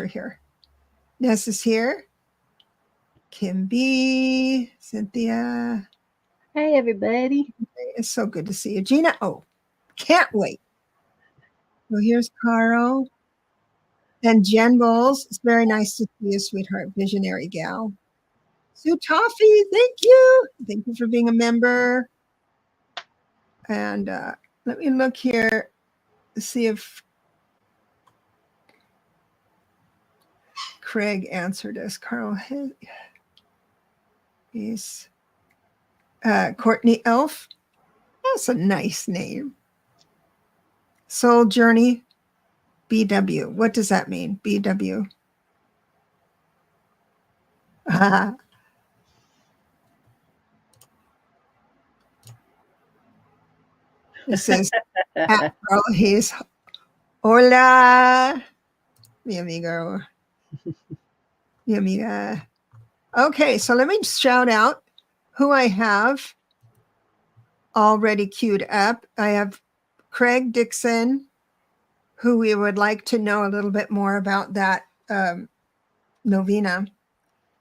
here. Ness is here. Kim B, Cynthia. Hey, everybody. It's so good to see you. Gina, can't wait. So here's Carl. And Jen Bowles. It's very nice to see you, sweetheart, visionary gal. Sue Toffee, thank you. Thank you for being a member. And let me look here to see if Craig answered us. Carl, he's Courtney Elf. That's a nice name. Soul Journey, BW. What does that mean? BW. It says, he's hola, mi amigo, mi amiga. Okay, so let me shout out who I have already queued up. I have Craig Dixon, who we would like to know a little bit more about that novena.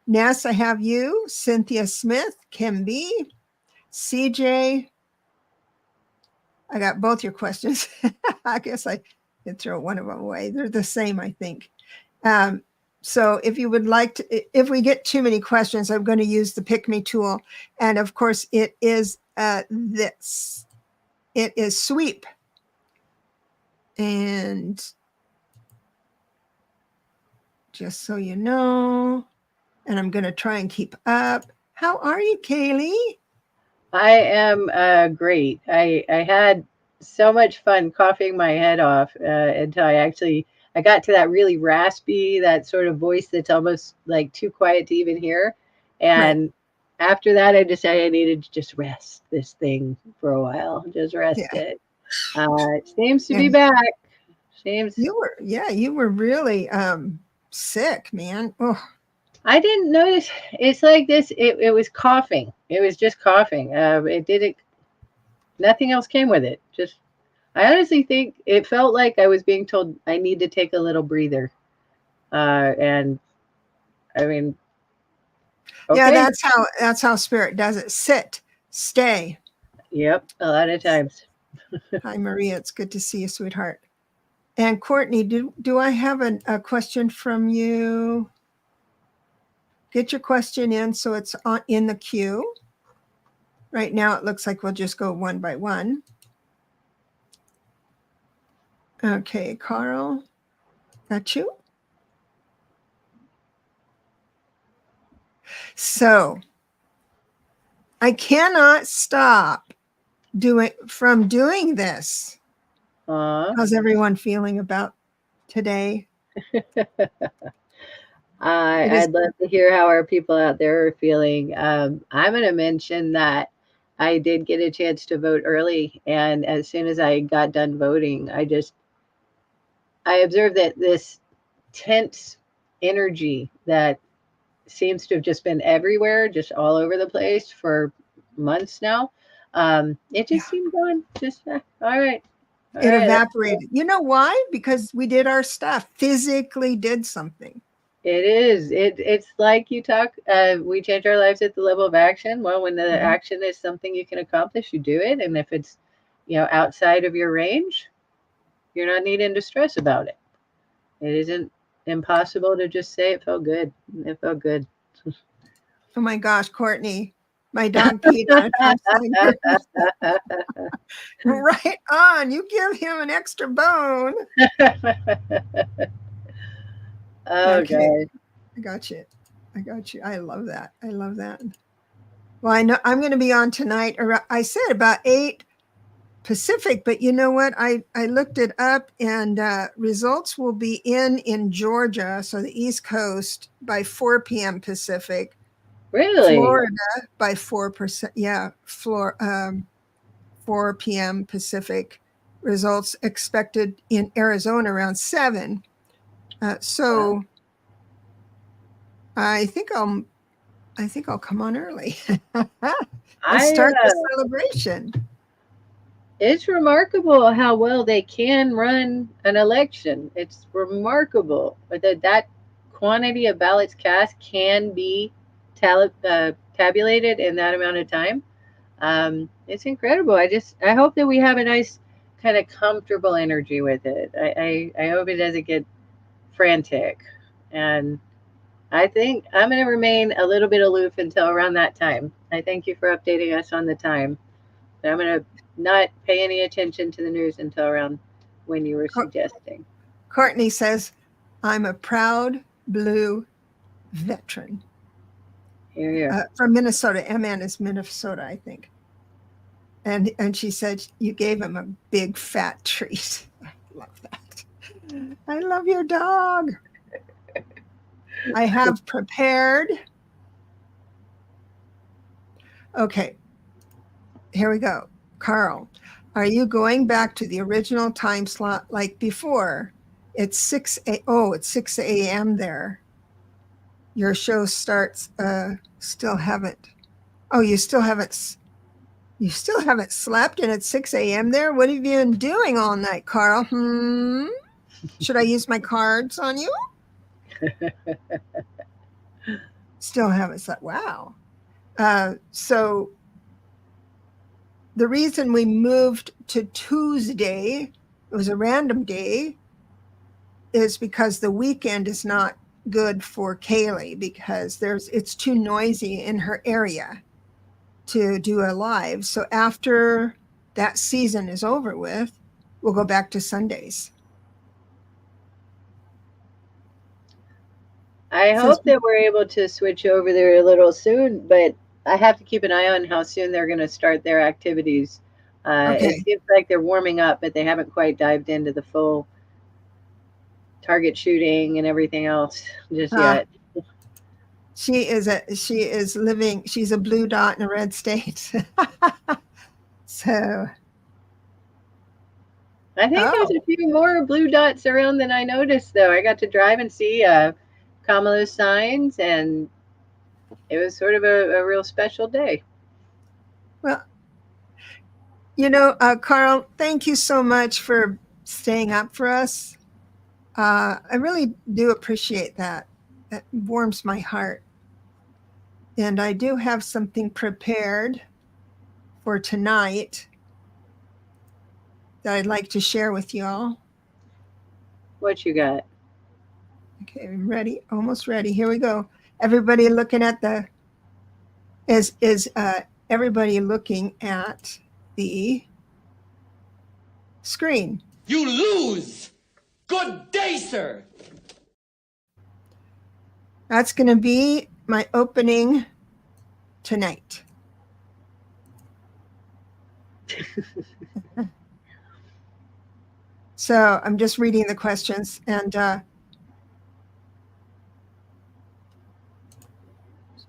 Ness, I have you, Cynthia Smith, Kim B, CJ. I got both your questions. I guess I could throw one of them away. They're the same, I think. So if you would like to, if we get too many questions, I'm going to use the Pick Me tool. And of course, it is this. It is sweep. And just so you know, and I'm going to try and keep up. How are you, Kaylee? I am great. I had so much fun coughing my head off until I got to that really raspy, that sort of voice that's almost like too quiet to even hear. And after that, I decided I needed to just rest this thing for a while. Just rest it. It seems to be back. You were really sick, man. Oh. I didn't notice. It's like this. It was coughing. It was just coughing. It didn't. Nothing else came with it. Just, I honestly think it felt like I was being told I need to take a little breather. And I mean, okay. Yeah, that's how spirit does it. Sit, stay. Yep, a lot of times. Hi, Maria. It's good to see you, sweetheart. And Courtney, do I have a question from you? Get your question in so it's in the queue. Right now, it looks like we'll just go one by one. Okay, Carl, got you? So, I cannot stop from doing this. How's everyone feeling about today? I'd love to hear how our people out there are feeling. I'm going to mention that I did get a chance to vote early, and as soon as I got done voting, I observed that this tense energy that seems to have just been everywhere, just all over the place for months now. It just seemed going just all right. It evaporated. You know why? Because we did our stuff, physically did something. It is. It's like you talk. We change our lives at the level of action. Well, when the action is something you can accomplish, you do it. And if it's, outside of your range, you're not needing to stress about it. It isn't impossible to just say it felt good. It felt good. Oh my gosh, Courtney, my dog peed on a right on. You give him an extra bone. Okay. I got you. I love that. Well, I know I'm going to be on tonight. I said about 8 Pacific, but you know what? I looked it up, and results will be in Georgia, so the East Coast, by 4 p.m. Pacific. Really? Florida by 4%. Yeah, 4 p.m. Pacific. Results expected in Arizona around 7. So I think I'll come on early. Let's start the celebration. It's remarkable how well they can run an election. It's remarkable that quantity of ballots cast can be tabulated in that amount of time. It's incredible. I hope that we have a nice kind of comfortable energy with it. I hope it doesn't get frantic. And I think I'm going to remain a little bit aloof until around that time. I thank you for updating us on the time. But I'm going to not pay any attention to the news until around when you were suggesting. Courtney says, I'm a proud blue veteran. Here. From Minnesota. MN is Minnesota, I think. And she said, you gave him a big fat treat. I love that. I love your dog. I have prepared. Okay, here we go. Carl, are you going back to the original time slot like before? It's 6 a.m. there. Your show starts, still haven't. Oh, you still haven't slept and it's 6 a.m. there? What have you been doing all night, Carl? Should I use my cards on you? Still haven't slept. Wow. So the reason we moved to Tuesday, it was a random day, is because the weekend is not good for Kaylee because it's too noisy in her area to do a live. So after that season is over with, we'll go back to Sundays. I hope that we're able to switch over there a little soon, but I have to keep an eye on how soon they're going to start their activities. Okay. It seems like they're warming up, but they haven't quite dived into the full target shooting and everything else just yet. She's a blue dot in a red state. So I think there's a few more blue dots around than I noticed, though. I got to drive and see Kamala's signs, and it was sort of a real special day. Well, Carl, thank you so much for staying up for us. I really do appreciate that. That warms my heart. And I do have something prepared for tonight that I'd like to share with y'all. What you got? Okay, I'm ready. Almost ready. Here we go. Everybody looking at everybody looking at the screen? You lose. Good day, sir. That's going to be my opening tonight. So I'm just reading the questions, and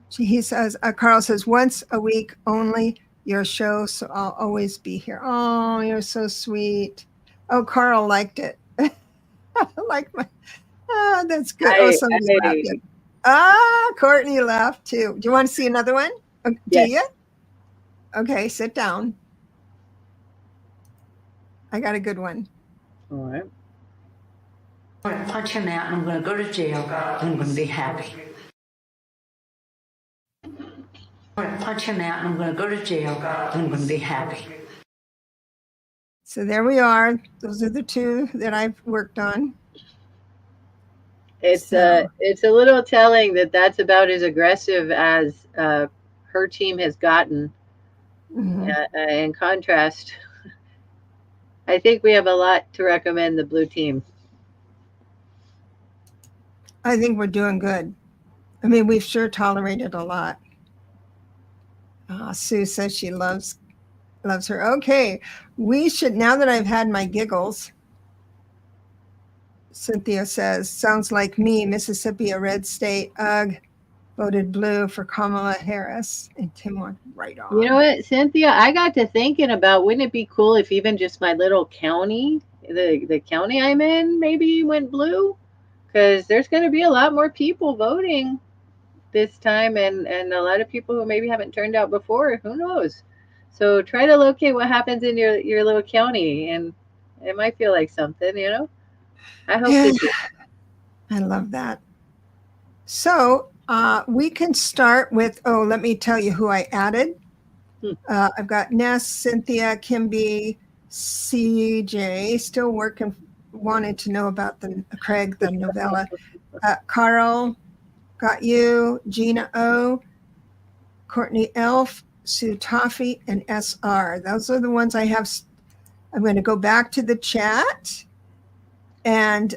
he says, Carl says, once a week only your show, so I'll always be here. Oh, you're so sweet. Oh, Carl liked it. Like that's good. Somebody laughed. Courtney laughed too. Do you want to see another one? Yes. Do you? Okay, sit down. I got a good one. All right. I'm going to punch him out and I'm going to go to jail and I'm going to be happy. I'm going to punch him out and I'm going to go to jail and I'm going to be happy. So there we are. Those are the two that I've worked on. It's a little telling that that's about as aggressive as her team has gotten. Mm-hmm. In contrast, I think we have a lot to recommend the blue team. I think we're doing good. I mean, we've sure tolerated a lot. Sue says she loves her. Okay, we should, now that I've had my giggles, Cynthia says, sounds like me, Mississippi, a red state. Ugh, voted blue for Kamala Harris. And Tim went right on. You know what, Cynthia? I got to thinking about, wouldn't it be cool if even just my little county, the county I'm in, maybe went blue? Because there's going to be a lot more people voting this time, and a lot of people who maybe haven't turned out before. Who knows? So try to locate what happens in your little county, and it might feel like something, you know. I hope Yeah, this is. I love that. So we can start with, oh, let me tell you who I added. I've got Ness, Cynthia, Kimby, CJ, still working, wanted to know about the Craig, the novella. Carl, got you, Gina O, Courtney Elf, Sue Toffee, and SR. Those are the ones I have. I'm going to go back to the chat. And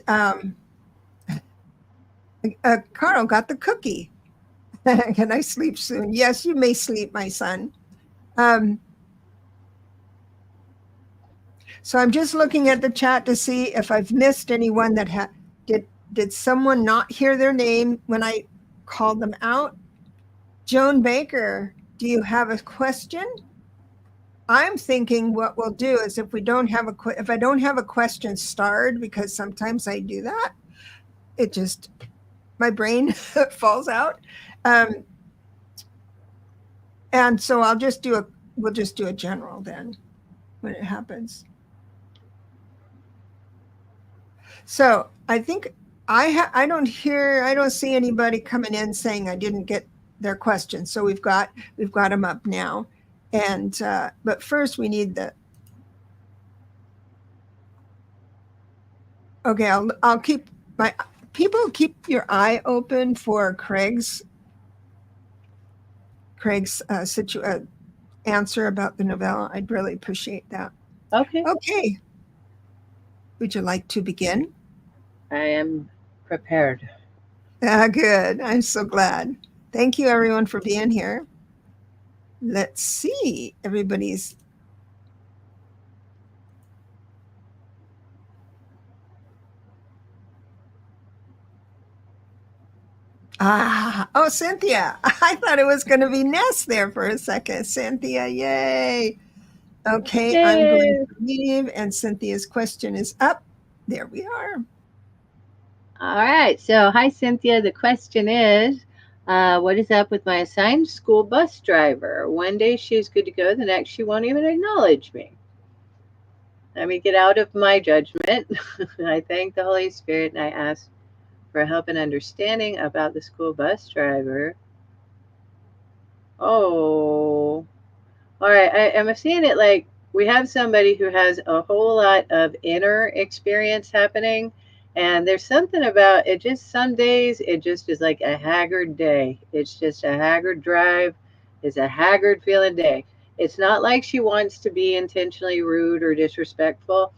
Carl got the cookie. Can I sleep soon? Yes, you may sleep, my son. So I'm just looking at the chat to see if I've missed anyone that did someone not hear their name when I called them out? Joan Baker, do you have a question? I'm thinking what we'll do is if I don't have a question starred, because sometimes I do that, it just my brain falls out. And so we'll just do a general then when it happens. So I think I don't see anybody coming in saying I didn't get their question. So we've got them up now. And but first we need okay, I'll keep my people keep your eye open for Craig's answer about the novella. I'd really appreciate that. Okay. Okay. Would you like to begin? I am prepared. Good. I'm so glad. Thank you, everyone, for being here. Let's see. Everybody's. Oh, Cynthia. I thought it was going to be Ness there for a second. Cynthia, yay. Okay, I'm going Yay. to leave, and Cynthia's question is up. There we are. All right. So, hi, Cynthia. The question is, what is up with my assigned school bus driver? One day she's good to go, the next she won't even acknowledge me. Let me get out of my judgment. I thank the Holy Spirit and I ask for help and understanding about the school bus driver. Oh, all right. I'm seeing it like we have somebody who has a whole lot of inner experience happening. And there's something about it, just some days, it just is like a haggard day. It's just a haggard drive. It's a haggard feeling day. It's not like she wants to be intentionally rude or disrespectful.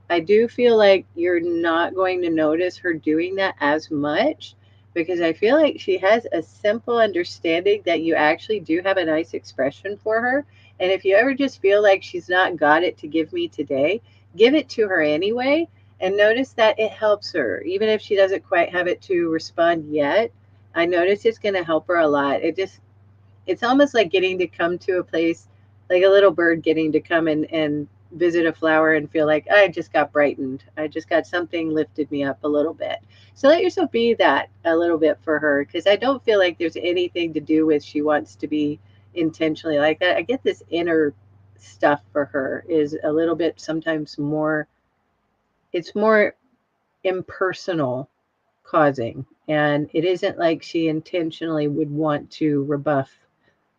I do feel like you're not going to notice her doing that as much because I feel like she has a simple understanding that you actually do have a nice expression for her. And if you ever just feel like she's not got it to give me today, give it to her anyway. And notice that it helps her, even if she doesn't quite have it to respond yet. I notice it's going to help her a lot. It's almost like getting to come to a place, like a little bird getting to come and visit a flower and feel like I just got brightened. I just got something lifted me up a little bit. So let yourself be that a little bit for her because I don't feel like there's anything to do with she wants to be intentionally like that. I get this inner stuff for her is a little bit sometimes more, it's more impersonal causing. And it isn't like she intentionally would want to rebuff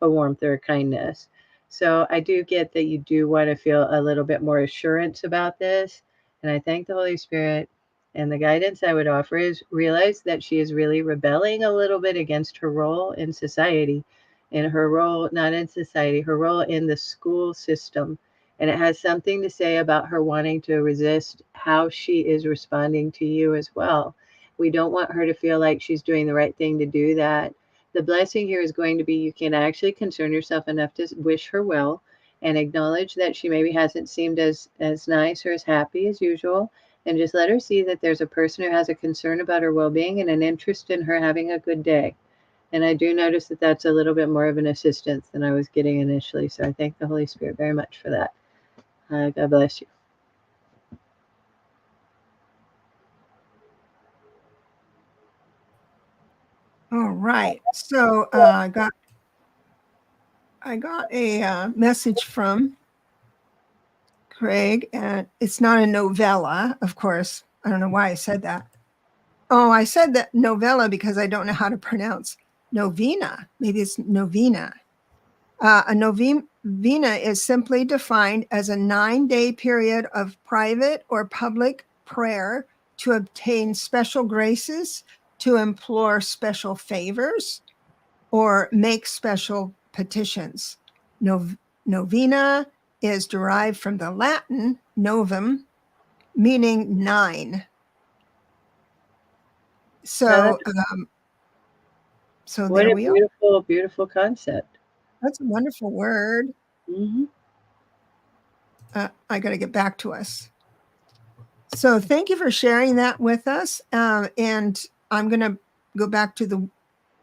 a warmth or a kindness. So I do get that you do want to feel a little bit more assurance about this. And I thank the Holy Spirit. And the guidance I would offer is realize that she is really rebelling a little bit against her role in society, in her role, not in society, her role in the school system. And it has something to say about her wanting to resist how she is responding to you as well. We don't want her to feel like she's doing the right thing to do that. The blessing here is going to be you can actually concern yourself enough to wish her well and acknowledge that she maybe hasn't seemed as nice or as happy as usual, and just let her see that there's a person who has a concern about her well-being and an interest in her having a good day. And I do notice that that's a little bit more of an assistance than I was getting initially. So I thank the Holy Spirit very much for that. God bless you. All right. So I got a message from Craig, and it's not a novella, of course. I don't know why I said that. Oh, I said that novella because I don't know how to pronounce novena. Maybe it's novena. A novena is simply defined as a 9-day period of private or public prayer to obtain special graces, to implore special favors, or make special petitions. Novena is derived from the Latin novum, meaning 9. So, so What there a we are. beautiful, beautiful concept. That's a wonderful word. Mm-hmm. I got to get back to us. So thank you for sharing that with us. And I'm going to go back to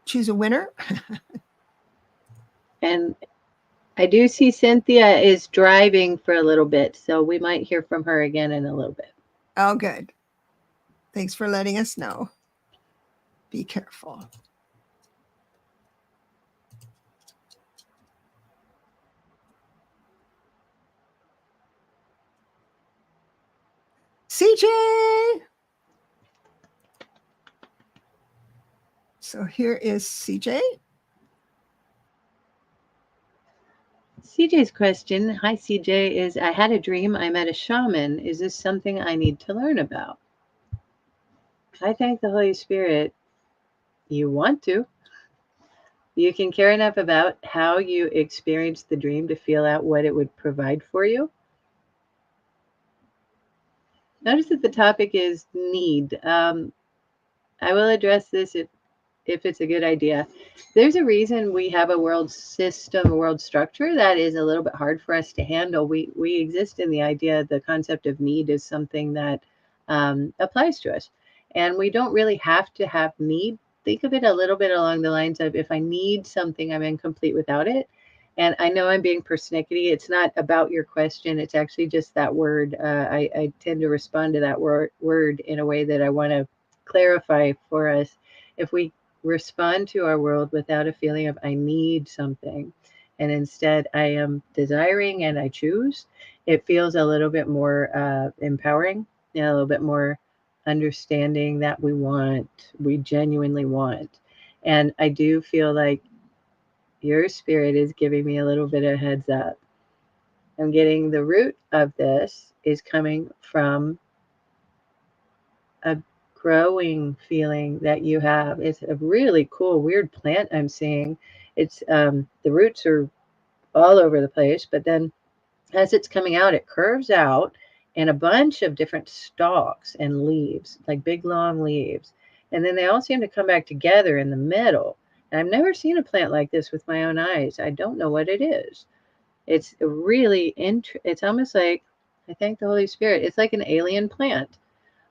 choose a winner. And I do see Cynthia is driving for a little bit, so we might hear from her again in a little bit. Oh, good. Thanks for letting us know. Be careful. CJ! So here is CJ. CJ's question, hi CJ, is I had a dream I met a shaman. Is this something I need to learn about? I thank the Holy Spirit. You want to. You can care enough about how you experienced the dream to feel out what it would provide for you. Notice that the topic is need. I will address this if it's a good idea. There's a reason we have a world system, a world structure that is a little bit hard for us to handle. We exist in the idea, the concept of need is something that applies to us. And we don't really have to have need. Think of it a little bit along the lines of, if I need something, I'm incomplete without it. And I know I'm being persnickety. It's not about your question. It's actually just that word. I tend to respond to that word in a way that I want to clarify for us. If we respond to our world without a feeling of I need something, and instead I am desiring and I choose, it feels a little bit more empowering and a little bit more understanding that we genuinely want. And I do feel like your spirit is giving me a little bit of heads up. I'm getting the root of this is coming from a growing feeling that you have. It's a really cool, weird plant I'm seeing. It's the roots are all over the place, but then as it's coming out, it curves out in a bunch of different stalks and leaves, like big long leaves. And then they all seem to come back together in the middle. And I've never seen a plant like this with my own eyes. I don't know what it is. It's really it's almost like, I thank the Holy Spirit. It's like an alien plant.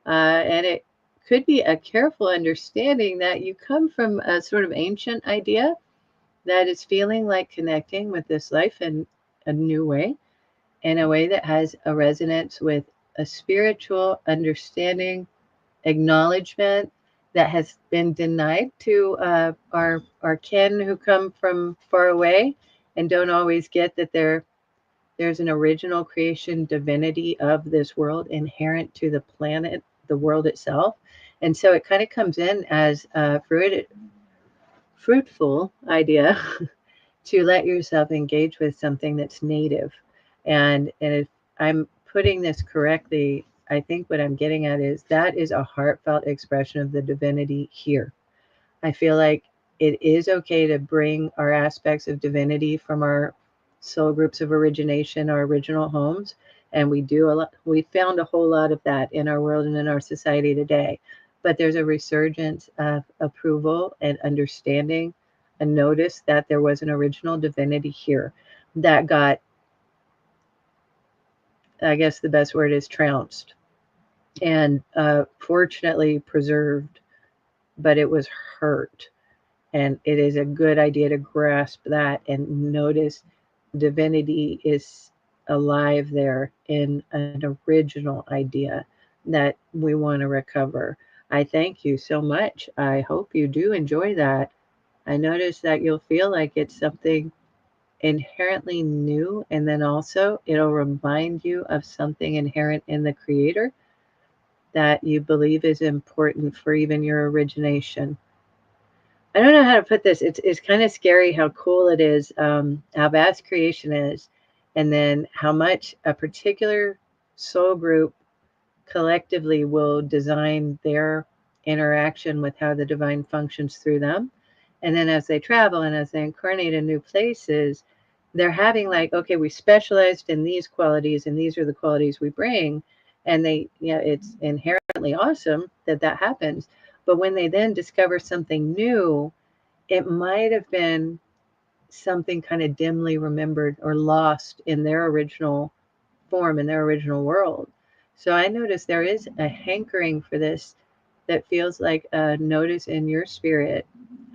And it could be a careful understanding that you come from a sort of ancient idea that is feeling like connecting with this life in a new way, in a way that has a resonance with a spiritual understanding, acknowledgement that has been denied to our kin who come from far away and don't always get that there's an original creation divinity of this world inherent to the planet, the world itself. And so it kind of comes in as a fruitful idea to let yourself engage with something that's native. And if I'm putting this correctly, I think what I'm getting at is that is a heartfelt expression of the divinity here. I feel like it is okay to bring our aspects of divinity from our soul groups of origination, our original homes. And we found a whole lot of that in our world and in our society today. But there's a resurgence of approval and understanding, and notice that there was an original divinity here that got, I guess the best word is trounced, and fortunately preserved, but it was hurt. And it is a good idea to grasp that and notice divinity is alive there in an original idea that we want to recover. I thank you so much. I hope you do enjoy that. I notice that you'll feel like it's something inherently new, and then also it'll remind you of something inherent in the creator that you believe is important for even your origination. I don't know how to put this. It's kind of scary how cool it is, how vast creation is, and then how much a particular soul group collectively will design their interaction with how the divine functions through them. And then as they travel and as they incarnate in new places, they're having like, okay, we specialized in these qualities and these are the qualities we bring. And they, it's inherently awesome that that happens. But when they then discover something new, it might have been something kind of dimly remembered or lost in their original form, in their original world. So I notice there is a hankering for this that feels like a notice in your spirit.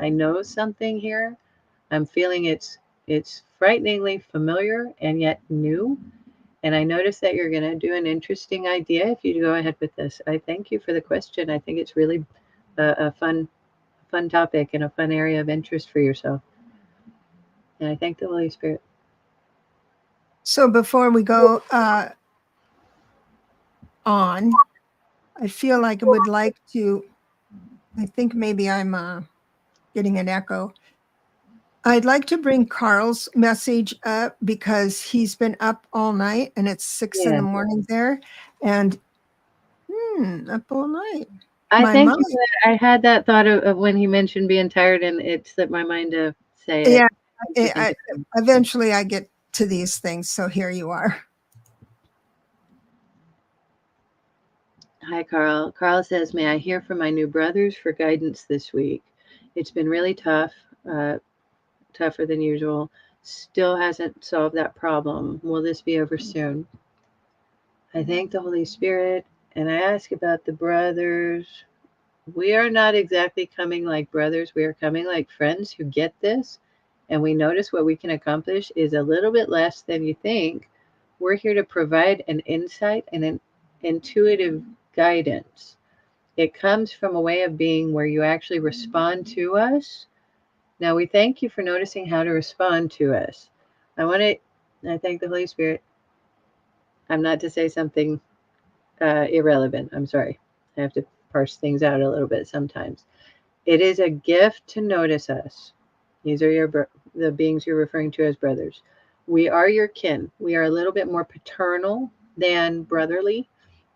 I know something here. I'm feeling it's frighteningly familiar and yet new. And I notice that you're going to do an interesting idea if you go ahead with this. I thank you for the question. I think it's really a fun topic and a fun area of interest for yourself. And I thank the Holy Spirit. So before we go on, I feel like I would like to, I think maybe I'm getting an echo. I'd like to bring Carl's message up because he's been up all night and it's 6 in the morning there. And up all night. I My thank mind. you for that. I had that thought of when he mentioned being tired, and it slipped my mind to say Yeah, it. eventually I get to these things. So here you are. Hi, Carl. Carl says, may I hear from my new brothers for guidance this week? It's been really tough, tougher than usual. Still hasn't solved that problem. Will this be over soon? I thank the Holy Spirit, and I ask about the brothers. We are not exactly coming like brothers. We are coming like friends who get this, and we notice what we can accomplish is a little bit less than you think. We're here to provide an insight and an intuitive guidance. It comes from a way of being where you actually respond to us. Now, we thank you for noticing how to respond to us. I thank the Holy Spirit. I'm not to say something irrelevant. I'm sorry. I have to parse things out a little bit sometimes. It is a gift to notice us. These are the beings you're referring to as brothers. We are your kin. We are a little bit more paternal than brotherly.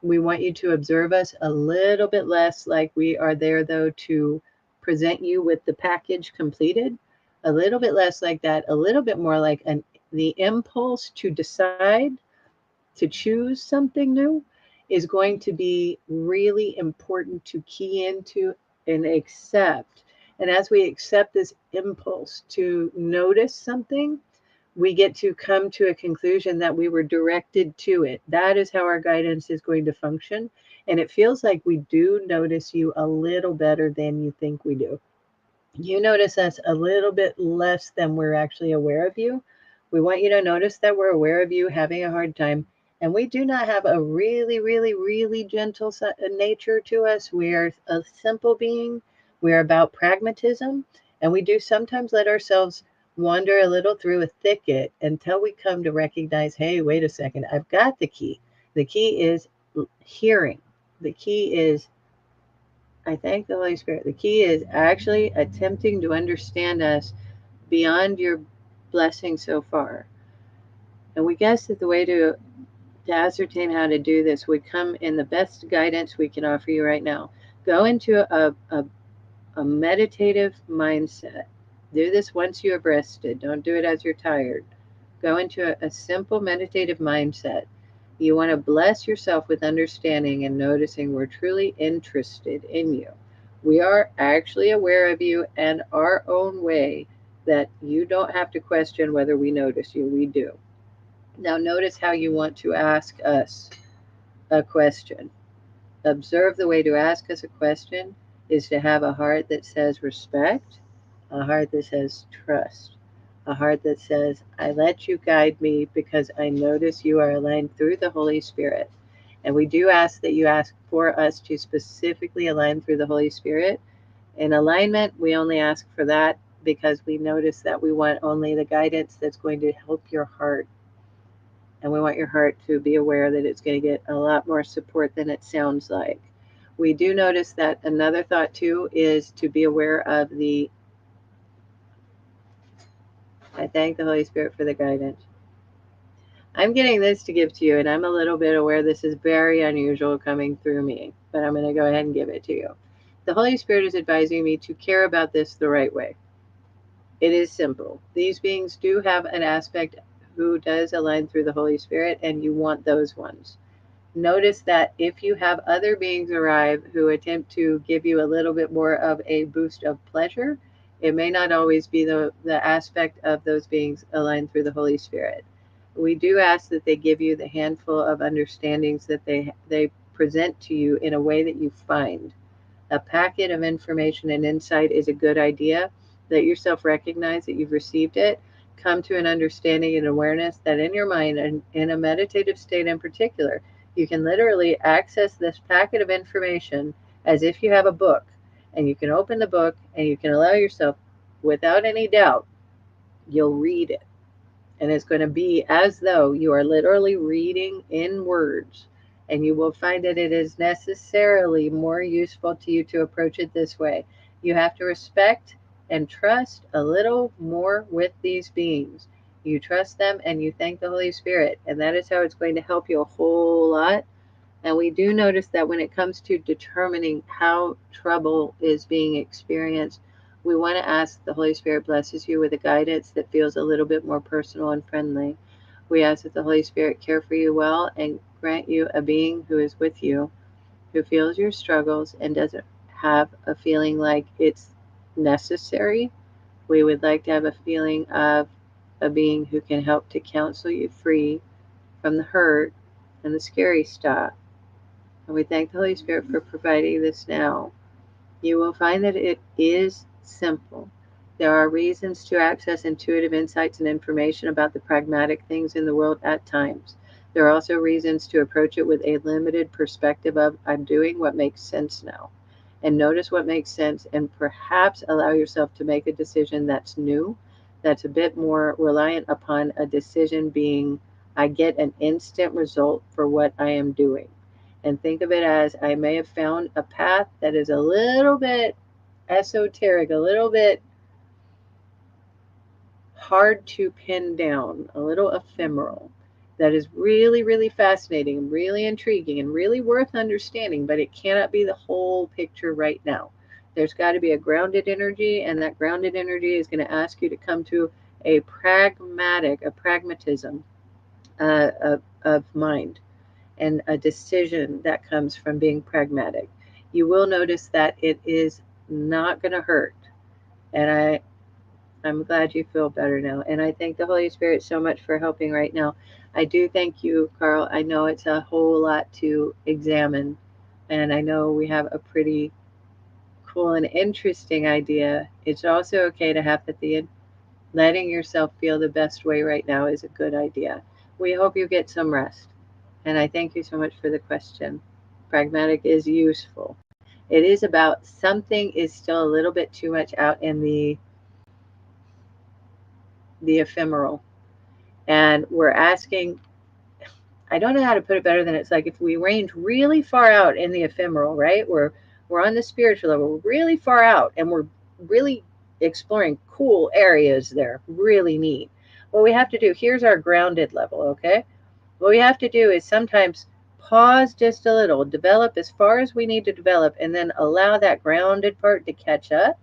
We want you to observe us a little bit less like we are there, though, to present you with the package completed. A little bit less like that. A little bit more like the impulse to decide to choose something new is going to be really important to key into and accept. And as we accept this impulse to notice something, we get to come to a conclusion that we were directed to it. That is how our guidance is going to function. And it feels like we do notice you a little better than you think we do. You notice us a little bit less than we're actually aware of you. We want you to notice that we're aware of you having a hard time. And we do not have a really, really, really gentle nature to us. We are a simple being. We are about pragmatism. And we do sometimes let ourselves wander a little through a thicket until we come to recognize, hey, wait a second, I've got the key. The key is hearing. The key is, I thank the Holy Spirit. The key is actually attempting to understand us beyond your blessing so far. And we guess that the way to ascertain how to do this would come in the best guidance we can offer you right now. Go into a meditative mindset. Do this once you have rested. Don't do it as you're tired. Go into a simple meditative mindset. You want to bless yourself with understanding and noticing we're truly interested in you. We are actually aware of you and our own way that you don't have to question whether we notice you. We do. Now, notice how you want to ask us a question. Observe the way to ask us a question is to have a heart that says respect, a heart that says trust, a heart that says, I let you guide me because I notice you are aligned through the Holy Spirit. And we do ask that you ask for us to specifically align through the Holy Spirit. In alignment, we only ask for that because we notice that we want only the guidance that's going to help your heart. And we want your heart to be aware that it's going to get a lot more support than it sounds like. We do notice that another thought too is to be aware of the, I thank the Holy Spirit for the guidance. I'm getting this to give to you, and I'm a little bit aware this is very unusual coming through me, but I'm going to go ahead and give it to you. The Holy Spirit is advising me to care about this the right way. It is simple. These beings do have an aspect who does align through the Holy Spirit, and you want those ones. Notice that if you have other beings arrive who attempt to give you a little bit more of a boost of pleasure, it may not always be the aspect of those beings aligned through the Holy Spirit. We do ask that they give you the handful of understandings that they present to you in a way that you find. A packet of information and insight is a good idea. Let yourself recognize that you've received it. Come to an understanding and awareness that in your mind, and in a meditative state in particular, you can literally access this packet of information as if you have a book. And you can open the book and you can allow yourself, without any doubt, you'll read it. And it's going to be as though you are literally reading in words. And you will find that it is necessarily more useful to you to approach it this way. You have to respect and trust a little more with these beings. You trust them and you thank the Holy Spirit. And that is how it's going to help you a whole lot. And we do notice that when it comes to determining how trouble is being experienced, we want to ask the Holy Spirit blesses you with a guidance that feels a little bit more personal and friendly. We ask that the Holy Spirit care for you well and grant you a being who is with you, who feels your struggles and doesn't have a feeling like it's necessary. We would like to have a feeling of a being who can help to counsel you free from the hurt and the scary stuff. And we thank the Holy Spirit for providing this now. You will find that it is simple. There are reasons to access intuitive insights and information about the pragmatic things in the world at times. There are also reasons to approach it with a limited perspective of, I'm doing what makes sense now. And notice what makes sense and perhaps allow yourself to make a decision that's new, that's a bit more reliant upon a decision being, I get an instant result for what I am doing. And think of it as I may have found a path that is a little bit esoteric, a little bit hard to pin down, a little ephemeral, that is really, really fascinating, really intriguing, and really worth understanding, but it cannot be the whole picture right now. There's got to be a grounded energy, and that grounded energy is going to ask you to come to a pragmatism of mind, and a decision that comes from being pragmatic. You will notice that it is not going to hurt. And I'm glad you feel better now. And I thank the Holy Spirit so much for helping right now. I do thank you, Carl. I know it's a whole lot to examine. And I know we have a pretty cool and interesting idea. It's also okay to have empathy, and letting yourself feel the best way right now is a good idea. We hope you get some rest. And I thank you so much for the question. Pragmatic is useful. It is about something is still a little bit too much out in the ephemeral. And we're asking, I don't know how to put it better than it's like if we range really far out in the ephemeral, right? We're on the spiritual level, we're really far out and we're really exploring cool areas there. Really neat. What we have to do, here's our grounded level, okay? What we have to do is sometimes pause just a little, develop as far as we need to develop, and then allow that grounded part to catch up.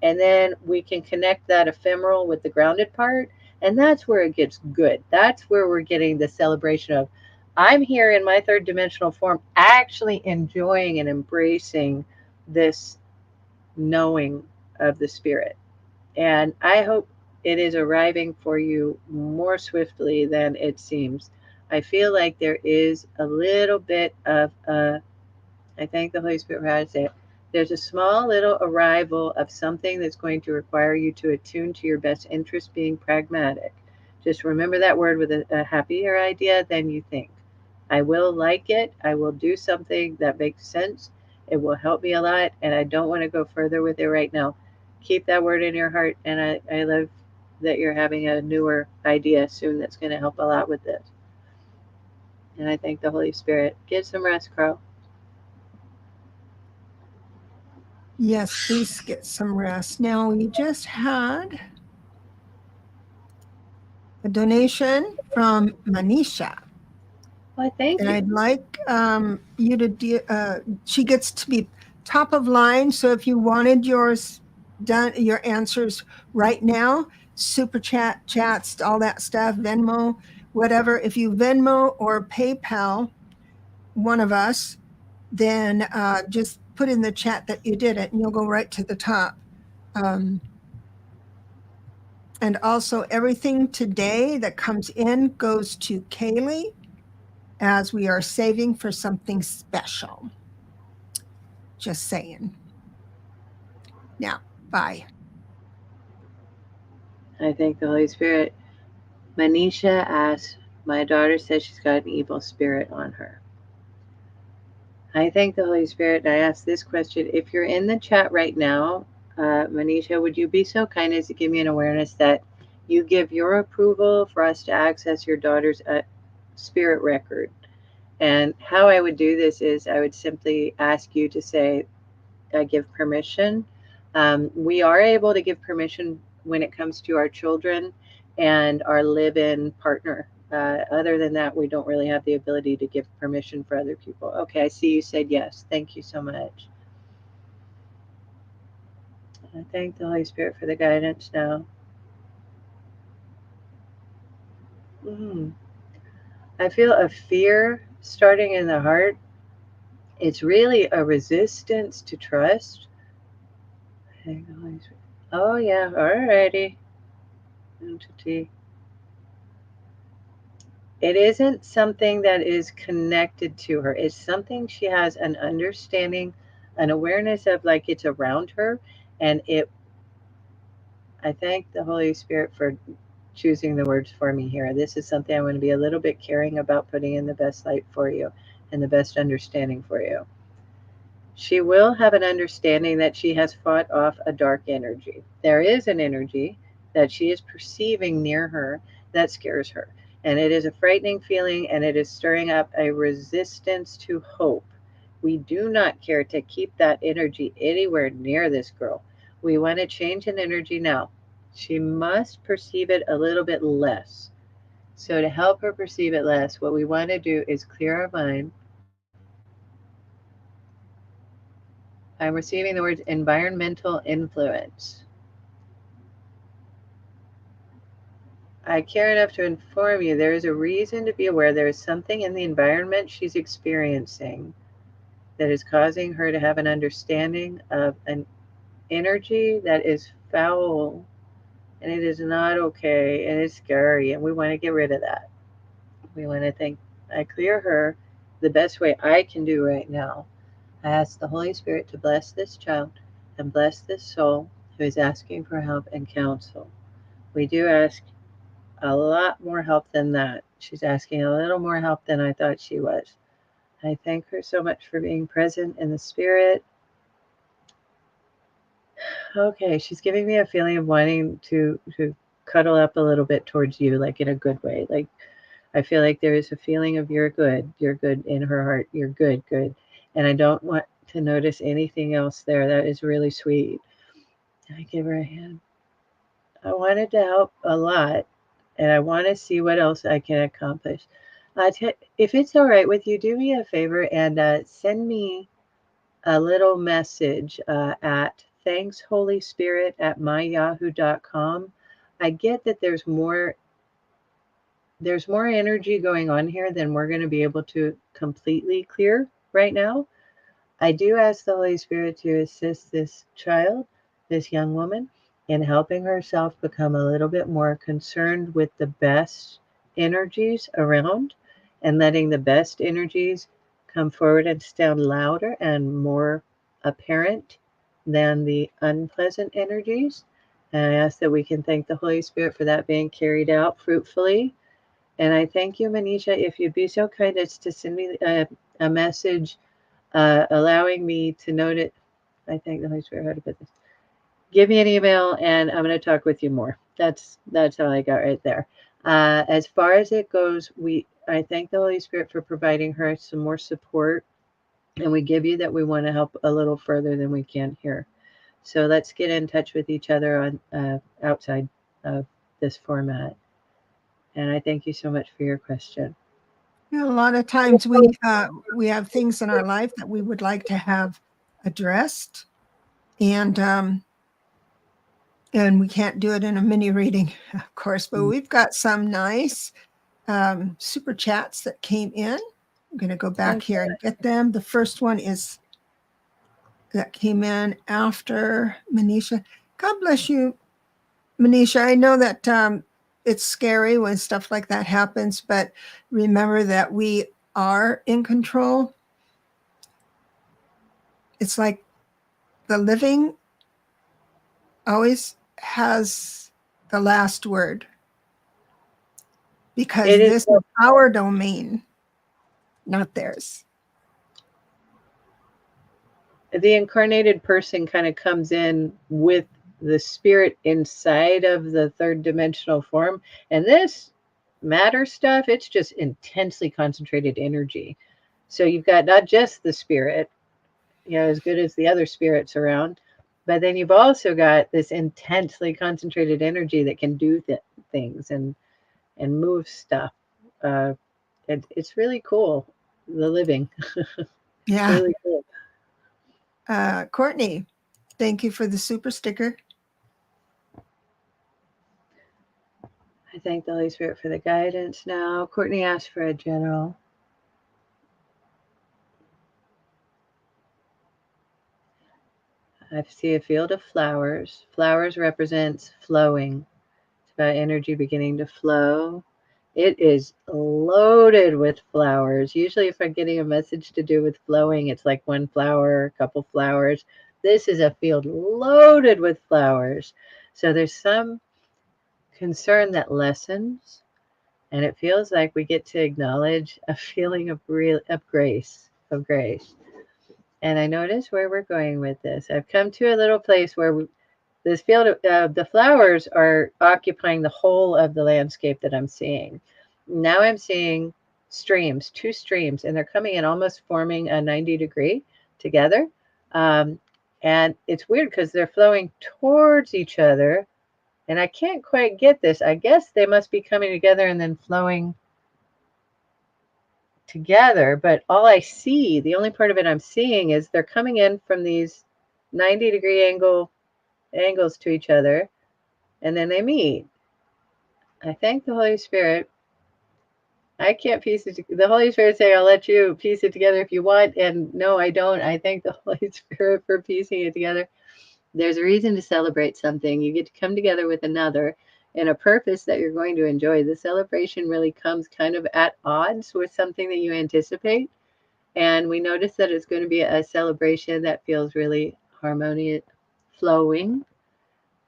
And then we can connect that ephemeral with the grounded part. And that's where it gets good. That's where we're getting the celebration of, I'm here in my third dimensional form, actually enjoying and embracing this knowing of the spirit. And I hope it is arriving for you more swiftly than it seems. I feel like there is a little bit of I thank the Holy Spirit for how to say it. There's a small little arrival of something that's going to require you to attune to your best interest, being pragmatic. Just remember that word with a happier idea than you think. I will like it. I will do something that makes sense. It will help me a lot, and I don't want to go further with it right now. keep that word in your heart. And I love that you're having a newer idea soon that's going to help a lot with this. And I thank the Holy Spirit. Get some rest, Carl. Yes, please get some rest. Now, we just had a donation from Manisha. Well, thank And you. I'd like you to she gets to be top of line. So if you wanted yours done, your answers right now, super chats, all that stuff, Venmo, whatever. If you Venmo or PayPal one of us, then just put in the chat that you did it, and you'll go right to the top. And also, everything today that comes in goes to Kaylee, as we are saving for something special. Just saying. Now, bye. I thank the Holy Spirit. Manisha asks, my daughter says she's got an evil spirit on her. I thank the Holy Spirit. And I ask this question. If you're in the chat right now, Manisha, would you be so kind as to give me an awareness that you give your approval for us to access your daughter's spirit record? And how I would do this is I would simply ask you to say, I give permission. We are able to give permission when it comes to our children and our live-in partner. Other than that, we don't really have the ability to give permission for other people. Okay, I see you said yes. Thank you so much. I thank the Holy Spirit for the guidance now. I feel a fear starting in the heart. It's really a resistance to trust. Oh, yeah, alrighty. Entity. It isn't something that is connected to her. It's something she has an understanding, an awareness of, like it's around her. And I thank the Holy Spirit for choosing the words for me here. This is something I'm going to be a little bit caring about putting in the best light for you and the best understanding for you. She will have an understanding that she has fought off a dark energy. There is an energy that she is perceiving near her that scares her. And it is a frightening feeling, and it is stirring up a resistance to hope. We do not care to keep that energy anywhere near this girl. We want to change an energy now. She must perceive it a little bit less. So to help her perceive it less, what we want to do is clear our mind. I'm receiving the words environmental influence. I care enough to inform you there is a reason to be aware there is something in the environment she's experiencing that is causing her to have an understanding of an energy that is foul, and it is not okay, and it's scary, and we want to get rid of that. We want to think, I clear her the best way I can do right now. I ask the Holy Spirit to bless this child and bless this soul who is asking for help and counsel. We do ask a lot more help than that. She's asking a little more help than I thought she was. I thank her so much for being present in the spirit. Okay, she's giving me a feeling of wanting to cuddle up a little bit towards you, like in a good way. Like I feel like there is a feeling of you're good in her heart. You're good. And I don't want to notice anything else there. That is really sweet. I give her a hand. I wanted to help a lot, and I want to see what else I can accomplish. If it's all right with you, do me a favor and send me a little message at thanksholyspirit@myyahoo.com. I get that there's more energy going on here than we're going to be able to completely clear right now. I do ask the Holy Spirit to assist this child, this young woman, in helping herself become a little bit more concerned with the best energies around and letting the best energies come forward and sound louder and more apparent than the unpleasant energies. And I ask that we can thank the Holy Spirit for that being carried out fruitfully. And I thank you, Manisha, if you'd be so kind as to send me a message allowing me to note it. I thank the Holy Spirit. How to put this? give me an email and I'm going to talk with you more. That's all I got right there. As far as it goes, I thank the Holy Spirit for providing her some more support, and we give you that we want to help a little further than we can here. So let's get in touch with each other on outside of this format. And I thank you so much for your question. A lot of times we have things in our life that we would like to have addressed, and we can't do it in a mini reading, of course. But we've got some nice super chats that came in. I'm going to go back here and get them. The first one is that came in after Manisha. God bless you, Manisha. I know that it's scary when stuff like that happens, but remember that we are in control. It's like the living always has the last word, because this is our domain, not theirs. The incarnated person kind of comes in with the spirit inside of the third dimensional form. And this matter stuff, it's just intensely concentrated energy. So you've got not just the spirit, as good as the other spirits around, but then you've also got this intensely concentrated energy that can do things and move stuff. It's really cool, the living. Yeah. Really cool. Courtney, thank you for the super sticker. I thank the Holy Spirit for the guidance now. Courtney asked for a general. I see a field of flowers. Flowers represents flowing. It's about energy beginning to flow. It is loaded with flowers. Usually if I'm getting a message to do with flowing, it's like one flower, a couple flowers. This is a field loaded with flowers. So there's some concern that lessens, and it feels like we get to acknowledge a feeling of grace. And I notice where we're going with this. I've come to a little place where this field of the flowers are occupying the whole of the landscape that I'm seeing. Now I'm seeing streams, two streams, and they're coming in almost forming a 90-degree together. And it's weird because they're flowing towards each other. And I can't quite get this. I guess they must be coming together and then flowing together. But all I see, the only part of it I'm seeing, is they're coming in from these 90-degree angles to each other, and then they meet. I thank the Holy Spirit. I can't piece it. The Holy Spirit saying, I'll let you piece it together if you want. And no, I don't. I thank the Holy Spirit for piecing it together. There's a reason to celebrate something. You get to come together with another in a purpose that you're going to enjoy. The celebration really comes kind of at odds with something that you anticipate. And we notice that it's going to be a celebration that feels really harmonious, flowing.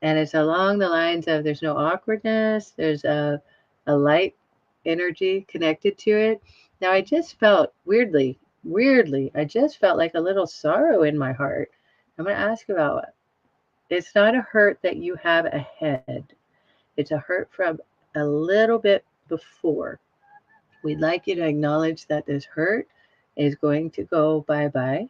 And it's along the lines of there's no awkwardness. There's a light energy connected to it. Now, I just felt weirdly, I just felt like a little sorrow in my heart. I'm going to ask about it. It's not a hurt that you have ahead. It's a hurt from a little bit before. We'd like you to acknowledge that this hurt is going to go bye-bye.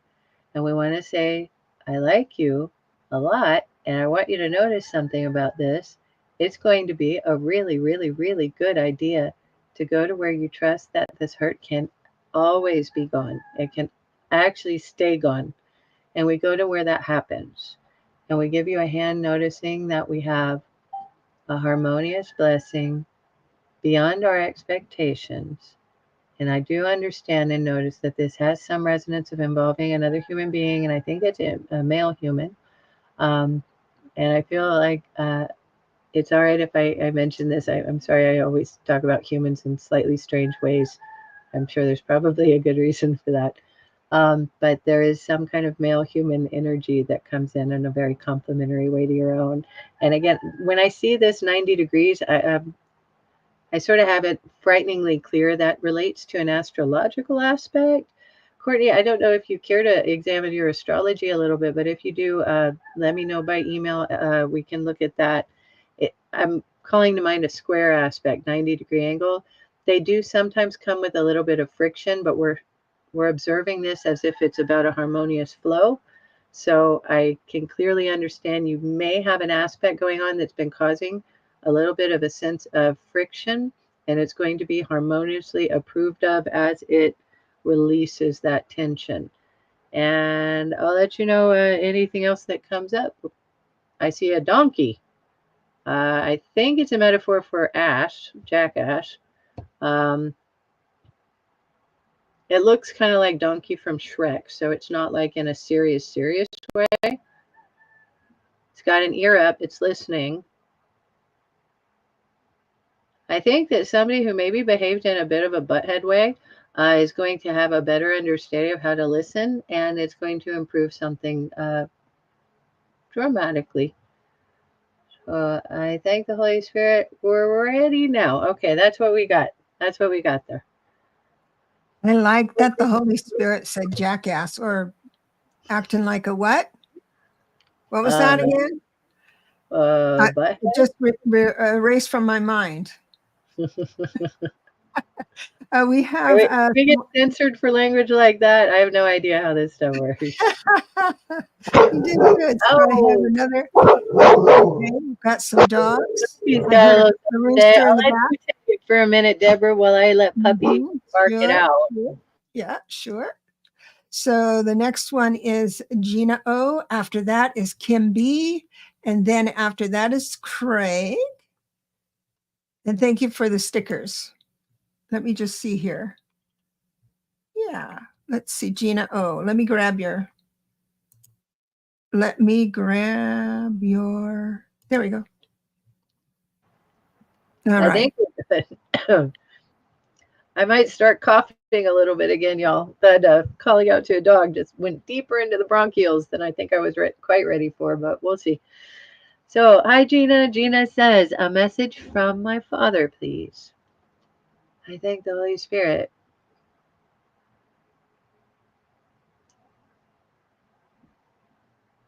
And we want to say, I like you a lot. And I want you to notice something about this. It's going to be a really, really, really good idea to go to where you trust that this hurt can always be gone. It can actually stay gone. And we go to where that happens. And we give you a hand noticing that we have a harmonious blessing beyond our expectations. And I do understand and notice that this has some resonance of involving another human being, and I think it's a male human. And I feel like it's all right if I mention this. I'm sorry, I always talk about humans in slightly strange ways. I'm sure there's probably a good reason for that. But there is some kind of male human energy that comes in a very complementary way to your own. And again, when I see this 90 degrees, I sort of have it frighteningly clear that relates to an astrological aspect. Courtney, I don't know if you care to examine your astrology a little bit, but if you do, let me know by email. We can look at that. I'm calling to mind a square aspect, 90-degree angle. They do sometimes come with a little bit of friction, but we're observing this as if it's about a harmonious flow. So I can clearly understand you may have an aspect going on that's been causing a little bit of a sense of friction, and it's going to be harmoniously approved of as it releases that tension. And I'll let you know anything else that comes up. I see a donkey. I think it's a metaphor for ash, jackass. It looks kind of like Donkey from Shrek, so it's not like in a serious way. It's got an ear up. It's listening. I think that somebody who maybe behaved in a bit of a butthead way is going to have a better understanding of how to listen, and it's going to improve something dramatically. I thank the Holy Spirit. We're ready now. Okay, that's what we got. That's what we got there. I like that the Holy Spirit said jackass, or acting like a what? What was that again? But It just erased from my mind. We have. we get censored for language like that. I have no idea how this stuff works. You did good. So I have another. Okay, we've got some dogs. He's I got heard a a little day. rooster in I'll the let back. you take it for a minute, Deborah, while I let Puppy bark it out. Sure. Yeah, sure. So the next one is Gina O. After that is Kim B. And then after that is Craig. And thank you for the stickers. Let me just see here. Yeah, let's see, Gina O. Let me grab your. There we go. All right. think I might start coughing a little bit again, y'all. That calling out to a dog just went deeper into the bronchioles than I think I was quite ready for, but we'll see. So, hi, Gina. Gina says, a message from my father, please. I thank the Holy Spirit.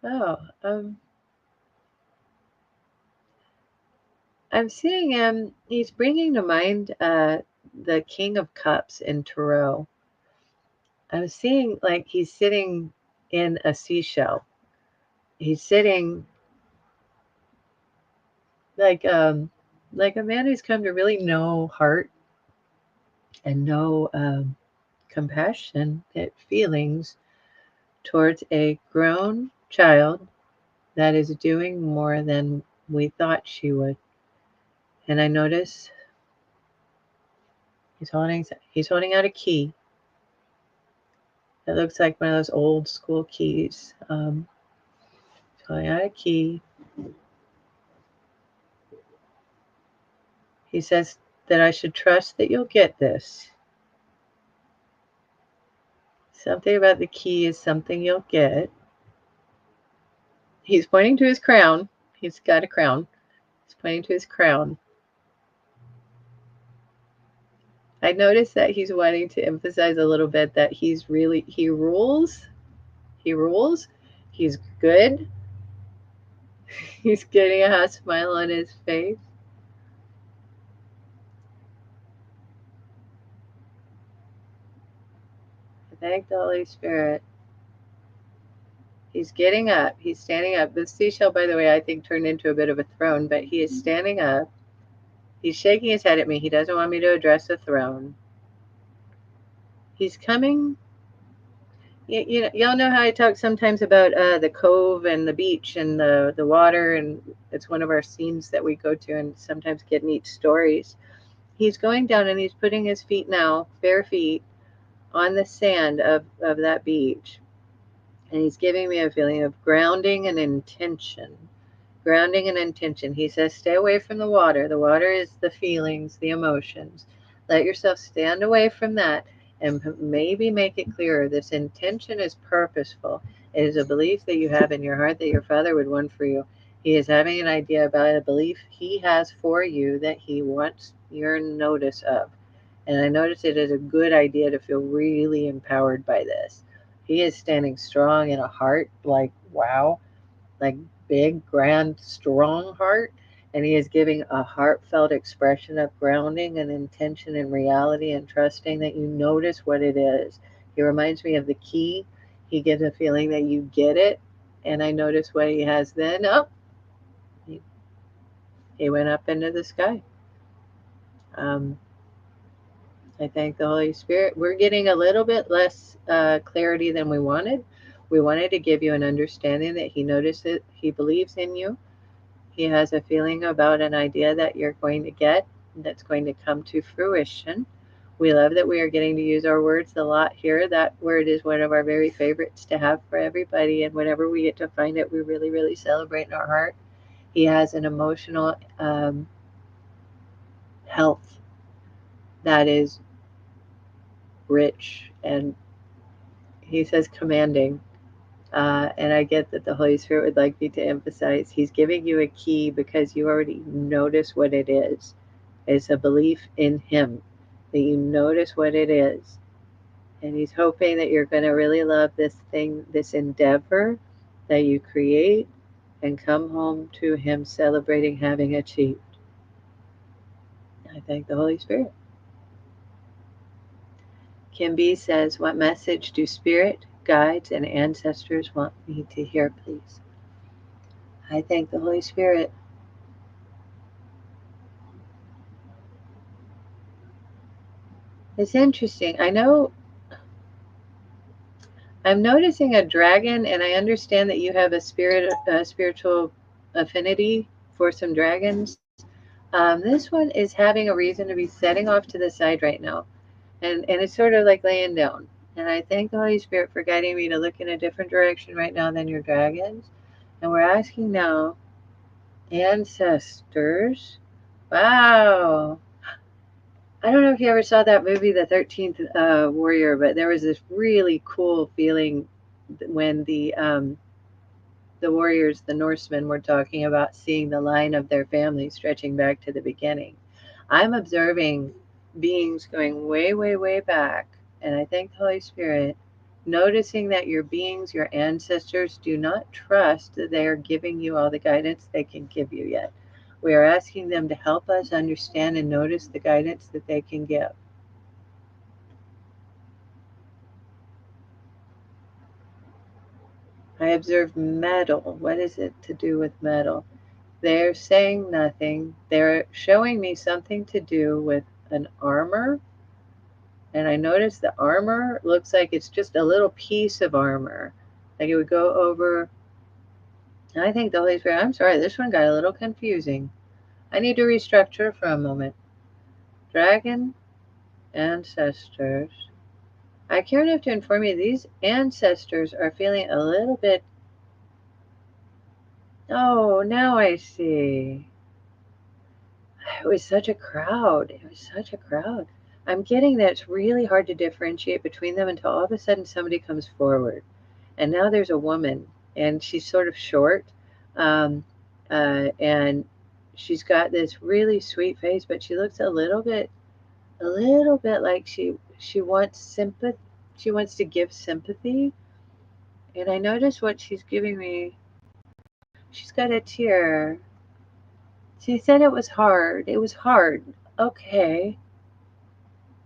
Oh, I'm seeing him. He's bringing to mind the King of Cups in Tarot. I'm seeing like he's sitting in a seashell. He's sitting like a man who's come to really know heart and know compassionate feelings towards a grown child that is doing more than we thought she would. And I notice he's holding out a key. It looks like one of those old school keys. He's holding out a key. He says that I should trust that you'll get this. Something about the key is something you'll get. He's pointing to his crown. He's got a crown. He's pointing to his crown. I noticed that he's wanting to emphasize a little bit that he rules. He rules. He's good. He's getting a hot smile on his face. Thank the Holy Spirit. He's getting up. He's standing up. This seashell, by the way, I think turned into a bit of a throne, but he is standing up. He's shaking his head at me. He doesn't want me to address the throne. He's coming. Y'all know how I talk sometimes about the cove and the beach and the water, and it's one of our scenes that we go to and sometimes get neat stories. He's going down and he's putting his feet now, bare feet, on the sand of that beach. And he's giving me a feeling of grounding and intention. Grounding and intention. He says, stay away from the water. The water is the feelings, the emotions. Let yourself stand away from that and maybe make it clearer. This intention is purposeful. It is a belief that you have in your heart that your Father would want for you. He is having an idea about a belief he has for you that he wants your notice of. And I notice it is a good idea to feel really empowered by this. He is standing strong in a heart, like, wow, like big, grand, strong heart. And he is giving a heartfelt expression of grounding and intention and reality and trusting that you notice what it is. He reminds me of the key. He gives a feeling that you get it. And I notice what he has then. Oh, he went up into the sky. I thank the Holy Spirit. We're getting a little bit less clarity than we wanted. We wanted to give you an understanding that he notices it, he believes in you. He has a feeling about an idea that you're going to get that's going to come to fruition. We love that we are getting to use our words a lot here. That word is one of our very favorites to have for everybody. And whenever we get to find it, we really, really celebrate in our heart. He has an emotional health that is rich, and he says commanding. And I get that the Holy Spirit would like me to emphasize he's giving you a key because you already notice what it is. It's a belief in him, that you notice what it is. And he's hoping that you're going to really love this thing, this endeavor that you create, and come home to him celebrating having achieved. I thank the Holy Spirit. Kim B says, what message do spirit, guides, and ancestors want me to hear, please? I thank the Holy Spirit. It's interesting. I know I'm noticing a dragon, and I understand that you have a spiritual affinity for some dragons. This one is having a reason to be setting off to the side right now, and it's sort of like laying down. And I thank the Holy Spirit for guiding me to look in a different direction right now than your dragons. And we're asking now, ancestors. Wow. I don't know if you ever saw that movie, The 13th Warrior, but there was this really cool feeling when the warriors, the Norsemen, were talking about seeing the line of their family stretching back to the beginning. I'm observing beings going way, way, way back, and I thank the Holy Spirit, noticing that your beings, your ancestors, do not trust that they are giving you all the guidance they can give you yet. We are asking them to help us understand and notice the guidance that they can give. I observe metal. What is it to do with metal? They're saying nothing. They're showing me something to do with an armor. And I notice the armor looks like it's just a little piece of armor. Like it would go over. And I think the Holy Spirit, I'm sorry, this one got a little confusing. I need to restructure for a moment. Dragon ancestors. I care enough to inform you these ancestors are feeling a little bit. Oh, now I see. It was such a crowd. It was such a crowd. I'm getting that it's really hard to differentiate between them until all of a sudden somebody comes forward. And now there's a woman, and she's sort of short. And she's got this really sweet face, but she looks a little bit like she wants sympathy. She wants to give sympathy. And I notice what she's giving me. She's got a tear. She said it was hard. It was hard. Okay.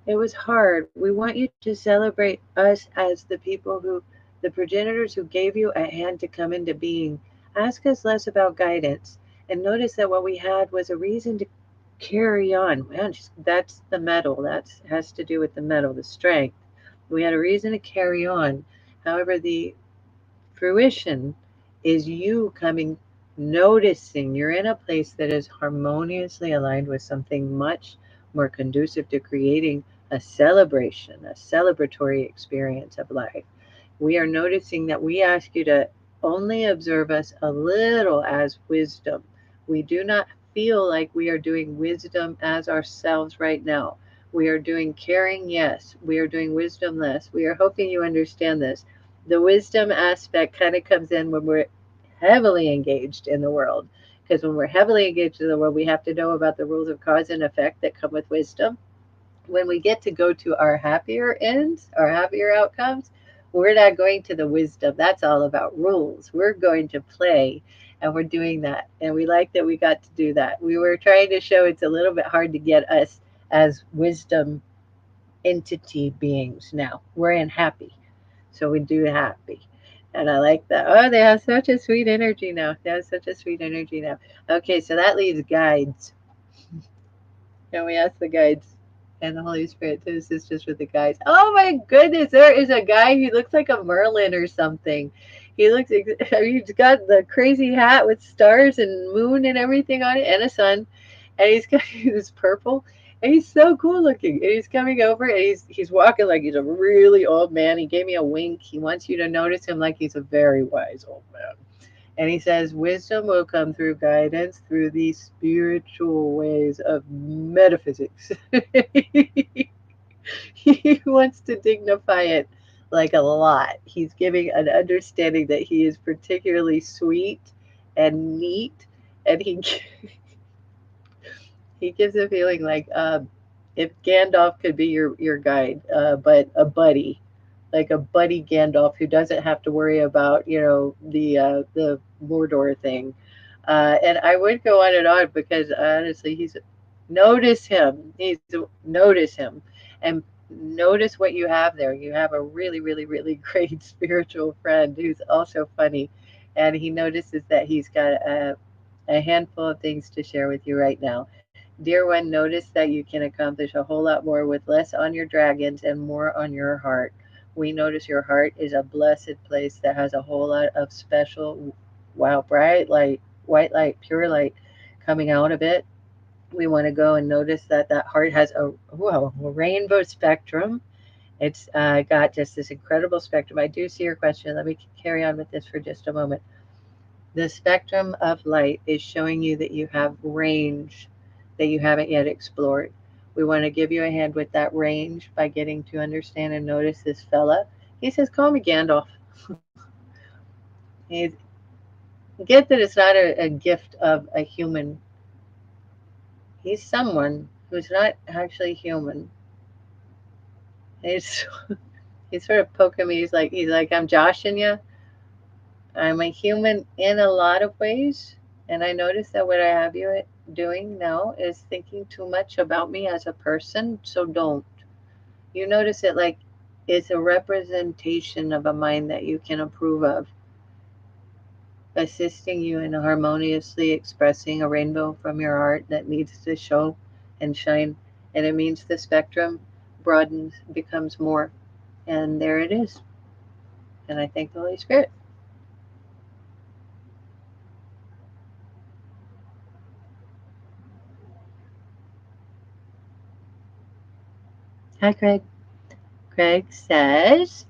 It was hard. We want you to celebrate us as the people who, the progenitors who gave you a hand to come into being. Ask us less about guidance and notice that what we had was a reason to carry on. Man, that's the metal. That has to do with the metal, the strength. We had a reason to carry on. However, the fruition is you coming, noticing you're in a place that is harmoniously aligned with something much more conducive to creating a celebration, a celebratory experience of life. We are noticing that we ask you to only observe us a little as wisdom. We do not feel like we are doing wisdom as ourselves right now. We are doing caring, yes. We are doing wisdom less. We are hoping you understand this. The wisdom aspect kind of comes in when we're heavily engaged in the world. Because when we're heavily engaged in the world, we have to know about the rules of cause and effect that come with wisdom. when we get to go to our happier ends, our happier outcomes, we're not going to the wisdom. That's all about rules. We're going to play, and we're doing that. And we like that we got to do that. We were trying to show it's a little bit hard to get us as wisdom entity beings now. We're in happy. So we do happy. And I like that. Oh, they have such a sweet energy now. They have such a sweet energy now. Okay, so that leaves guides. And we ask the guides and the Holy Spirit to assist us with the guides. Oh my goodness, there is a guy who looks like a Merlin or something. He looks, I mean, he's got the crazy hat with stars and moon and everything on it and a sun. And he's got this purple. And he's so cool looking. And he's coming over and he's walking like he's a really old man. He gave me a wink. He wants you to notice him like he's a very wise old man. And he says, wisdom will come through guidance through these spiritual ways of metaphysics. He wants to dignify it like a lot. He's giving an understanding that he is particularly sweet and neat. And he gives a feeling like if Gandalf could be your guide, but a buddy, like a buddy Gandalf who doesn't have to worry about the Mordor thing. And I would go on and on because honestly, notice him and notice what you have there. You have a really, really, really great spiritual friend who's also funny, and he notices that he's got a handful of things to share with you right now. Dear one, notice that you can accomplish a whole lot more with less on your dragons and more on your heart. We notice your heart is a blessed place that has a whole lot of special, wow, bright light, white light, pure light coming out of it. We want to go and notice that that heart has a rainbow spectrum. It's got just this incredible spectrum. I do see your question. Let me carry on with this for just a moment. The spectrum of light is showing you that you have range that you haven't yet explored. We want to give you a hand with that range by getting to understand and notice this fella. He says, call me Gandalf. He's, get that it's not a gift of a human. He's someone who's not actually human. He's, he's sort of poking me. He's like, I'm joshing you. I'm a human in a lot of ways. And I notice that what I have you doing now is thinking too much about me as a person. So don't. You notice it like it's a representation of a mind that you can approve of, assisting you in harmoniously expressing a rainbow from your heart that needs to show and shine. And it means the spectrum broadens, becomes more. And there it is. And I thank the Holy Spirit. Hi, Craig. Craig says,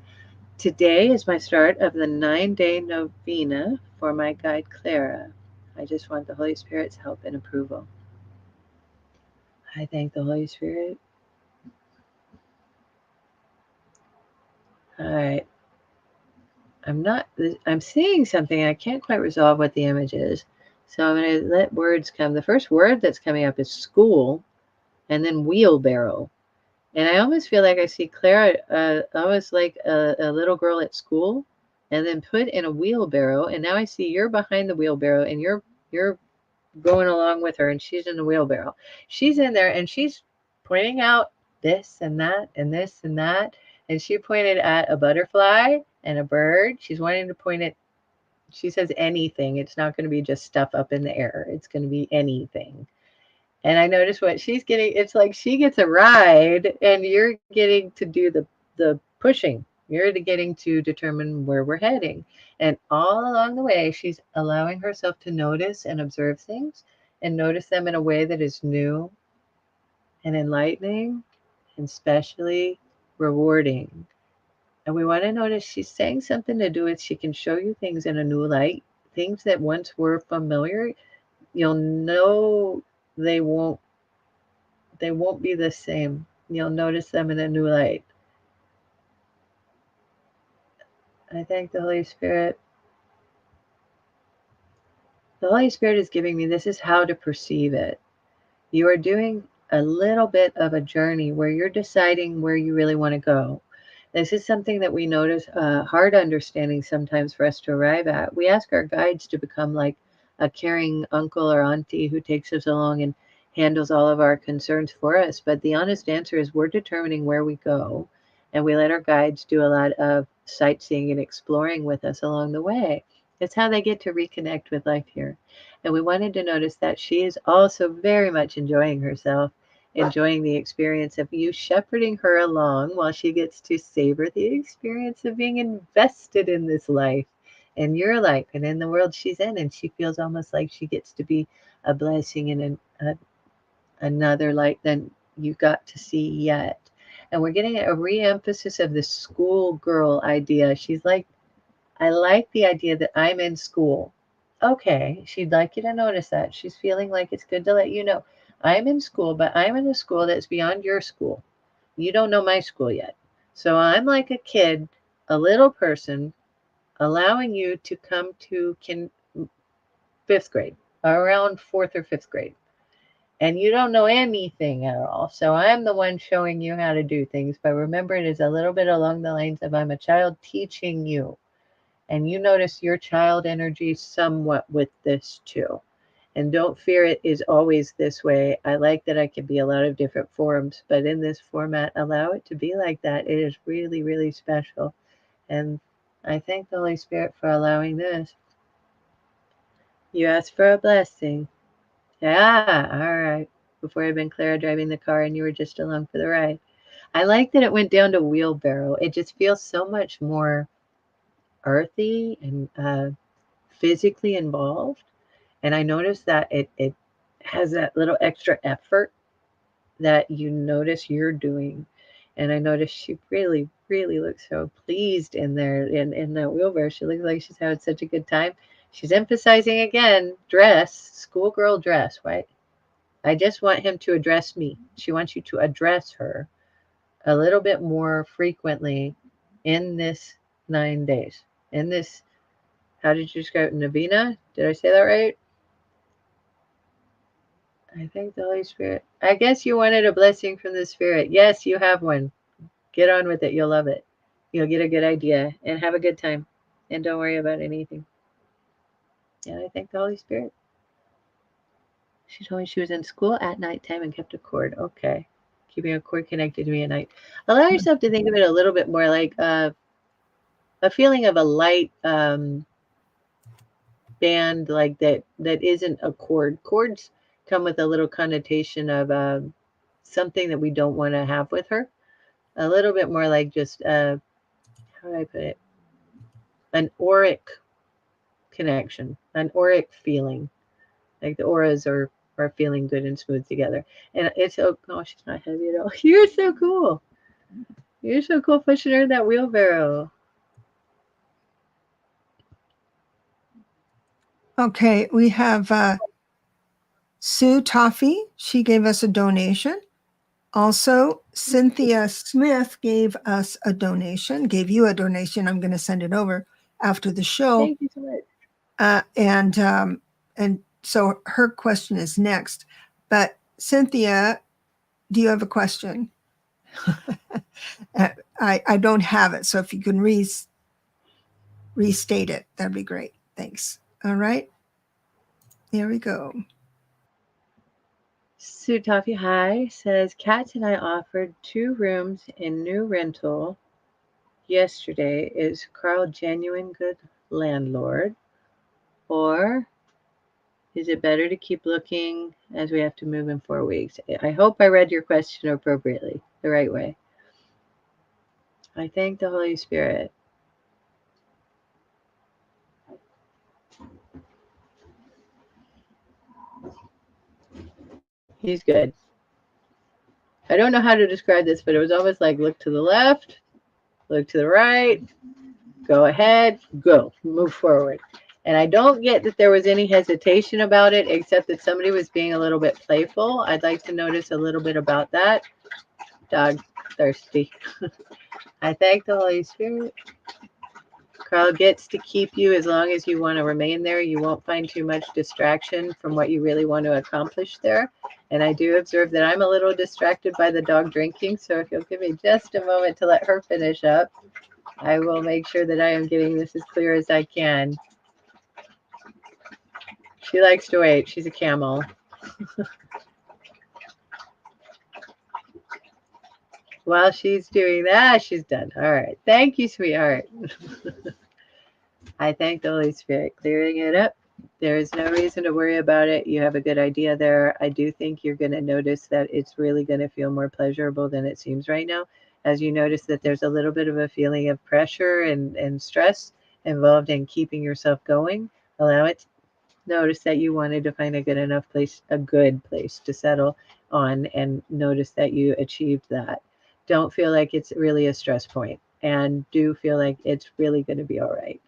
today is my start of the 9-day novena for my guide Clara. I just want the Holy Spirit's help and approval. I thank the Holy Spirit. All right. I'm seeing something. I can't quite resolve what the image is. So I'm going to let words come. The first word that's coming up is school and then wheelbarrow. And I almost feel like I see Clara almost like a little girl at school and then put in a wheelbarrow. And now I see you're behind the wheelbarrow and you're going along with her and she's in the wheelbarrow. She's in there and she's pointing out this and that and this and that. And she pointed at a butterfly and a bird. She's wanting to point at, she says anything. It's not going to be just stuff up in the air. It's going to be anything. And I notice what she's getting, it's like she gets a ride and you're getting to do the pushing. You're getting to determine where we're heading. And all along the way, she's allowing herself to notice and observe things and notice them in a way that is new and enlightening and especially rewarding. And we want to notice she's saying something to do with she can show you things in a new light, things that once were familiar. You'll know they won't be the same. You'll notice them in a new light. I thank the Holy Spirit. The Holy Spirit is giving me, this is how to perceive it. You are doing a little bit of a journey where you're deciding where you really want to go. This is something that we notice hard understanding sometimes for us to arrive at. We ask our guides to become like a caring uncle or auntie who takes us along and handles all of our concerns for us. But the honest answer is we're determining where we go, and we let our guides do a lot of sightseeing and exploring with us along the way. It's how they get to reconnect with life here. And we wanted to notice that she is also very much enjoying herself, enjoying the experience of you shepherding her along while she gets to savor the experience of being invested in this life and your life and in the world she's in. And she feels almost like she gets to be a blessing in another light than you got to see yet. And we're getting a re-emphasis of the schoolgirl idea. She's like, I like the idea that I'm in school. Okay, she'd like you to notice that. She's feeling like it's good to let you know I'm in school, but I'm in a school that's beyond your school. You don't know my school yet. So I'm like a kid, a little person, allowing you to come to fifth grade, around fourth or fifth grade. And you don't know anything at all. So I'm the one showing you how to do things. But remember, it is a little bit along the lines of I'm a child teaching you. And you notice your child energy somewhat with this too. And don't fear it is always this way. I like that I can be a lot of different forms, but in this format, allow it to be like that. It is really, really special. And I thank the Holy Spirit for allowing this. You asked for a blessing. Yeah, all right. Before I've been Clara driving the car and you were just along for the ride. I like that it went down to wheelbarrow. It just feels so much more earthy and physically involved. And I noticed that it has that little extra effort that you notice you're doing. And I noticed she really, really looks so pleased in there in that wheelbarrow. She looks like she's having such a good time. She's emphasizing again, dress, schoolgirl dress, right? I just want him to address me. She wants you to address her a little bit more frequently in this 9 days. In this, how did you describe it? Navina? Did I say that right? I thank the Holy Spirit. I guess you wanted a blessing from the Spirit. Yes, you have one. Get on with it. You'll love it. You'll get a good idea and have a good time. And don't worry about anything. And I thank the Holy Spirit. She told me she was in school at nighttime and kept a cord. Okay. Keeping a cord connected to me at night. Allow yourself to think of it a little bit more like a feeling of a light band like that isn't a cord. Cords come with a little connotation of something that we don't want to have with her. A little bit more like just how do I put it? An auric connection, an auric feeling. Like the auras are feeling good and smooth together. And it's oh she's not heavy at all. You're so cool. You're so cool pushing her in that wheelbarrow. Okay, we have Sue Toffee. She gave us a donation. Also, Cynthia Smith gave us a donation, gave you a donation. I'm going to send it over after the show. Thank you so much. And so her question is next. But Cynthia, do you have a question? I don't have it. So if you can restate it, that'd be great. Thanks. All right. There we go. Sue Toffee High says, Kat and I offered 2 rooms in new rental yesterday. Is Carl genuine good landlord? Or is it better to keep looking as we have to move in 4 weeks? I hope I read your question appropriately, the right way. I thank the Holy Spirit. He's good. I don't know how to describe this, but it was almost like look to the left, look to the right, go ahead, go, move forward. And I don't get that there was any hesitation about it, except that somebody was being a little bit playful. I'd like to notice a little bit about that. Dog thirsty. I thank the Holy Spirit. Carl gets to keep you as long as you want to remain there. You won't find too much distraction from what you really want to accomplish there. And I do observe that I'm a little distracted by the dog drinking. So if you'll give me just a moment to let her finish up, I will make sure that I am getting this as clear as I can. She likes to wait. She's a camel. While she's doing that, she's done. All right. Thank you, sweetheart. I thank the Holy Spirit clearing it up. There is no reason to worry about it. You have a good idea there. I do think you're going to notice that it's really going to feel more pleasurable than it seems right now. As you notice that there's a little bit of a feeling of pressure and stress involved in keeping yourself going. Allow it. Notice that you wanted to find a good place to settle on, and notice that you achieved that. Don't feel like it's really a stress point, and do feel like it's really going to be all right.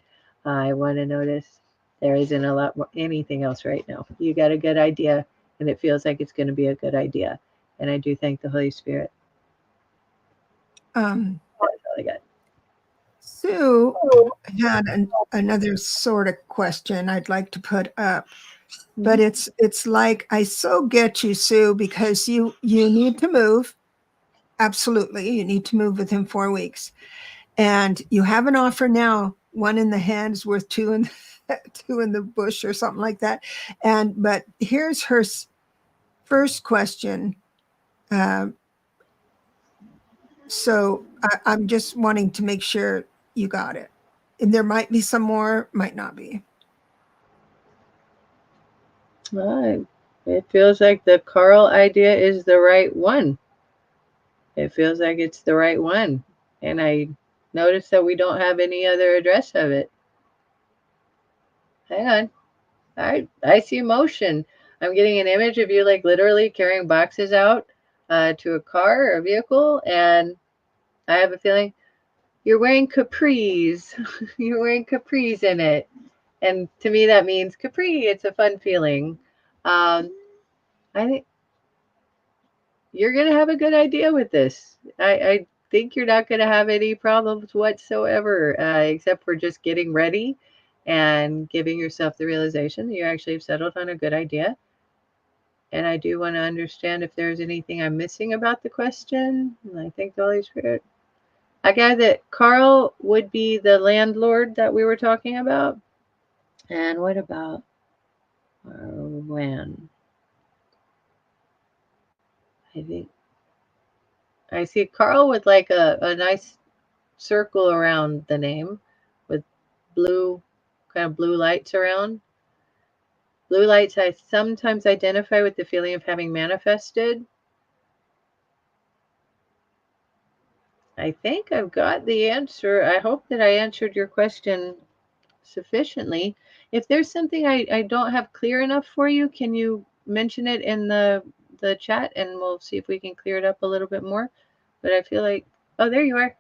I want to notice there isn't a lot more anything else right now. You got a good idea, and it feels like it's going to be a good idea. And I do thank the Holy Spirit. That's all I got. Sue had another sort of question I'd like to put up, but it's like, I so get you, Sue, because you need to move. Absolutely, you need to move within 4 weeks, and you have an offer now. One in the hand is worth two in the bush, or something like that. But here's her first question. So I'm just wanting to make sure you got it. And there might be some more, might not be. It feels like the Carl idea is the right one. It feels like it's the right one. And I notice that we don't have any other address of it. Hang on. I see motion. I'm getting an image of you like literally carrying boxes out to a car or a vehicle. And I have a feeling you're wearing capris. You're wearing capris in it. And to me, that means capri. It's a fun feeling. I think you're going to have a good idea with this. I think you're not going to have any problems whatsoever, except for just getting ready and giving yourself the realization that you actually have settled on a good idea. And I do want to understand if there's anything I'm missing about the question. And I thank the Holy Spirit. I gather that Carl would be the landlord that we were talking about. And what about when? I think I see Carl with like a nice circle around the name with kind of blue lights around. Blue lights I sometimes identify with the feeling of having manifested. I think I've got the answer. I hope that I answered your question sufficiently. If there's something I don't have clear enough for you, can you mention it in the chat, and we'll see if we can clear it up a little bit more. But I feel like, oh, there you are.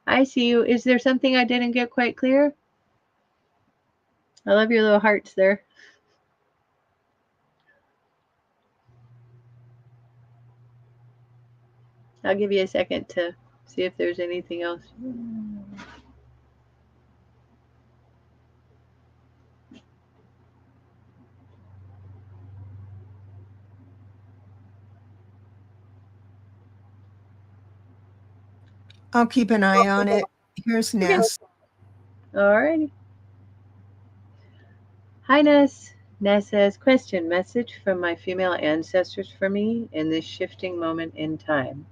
I see you. Is there something I didn't get quite clear? I love your little hearts there. I'll give you a second to see if there's anything else. I'll keep an eye on it. Here's Ness. All righty. Hi, Ness. Ness says, question, message from my female ancestors for me in this shifting moment in time.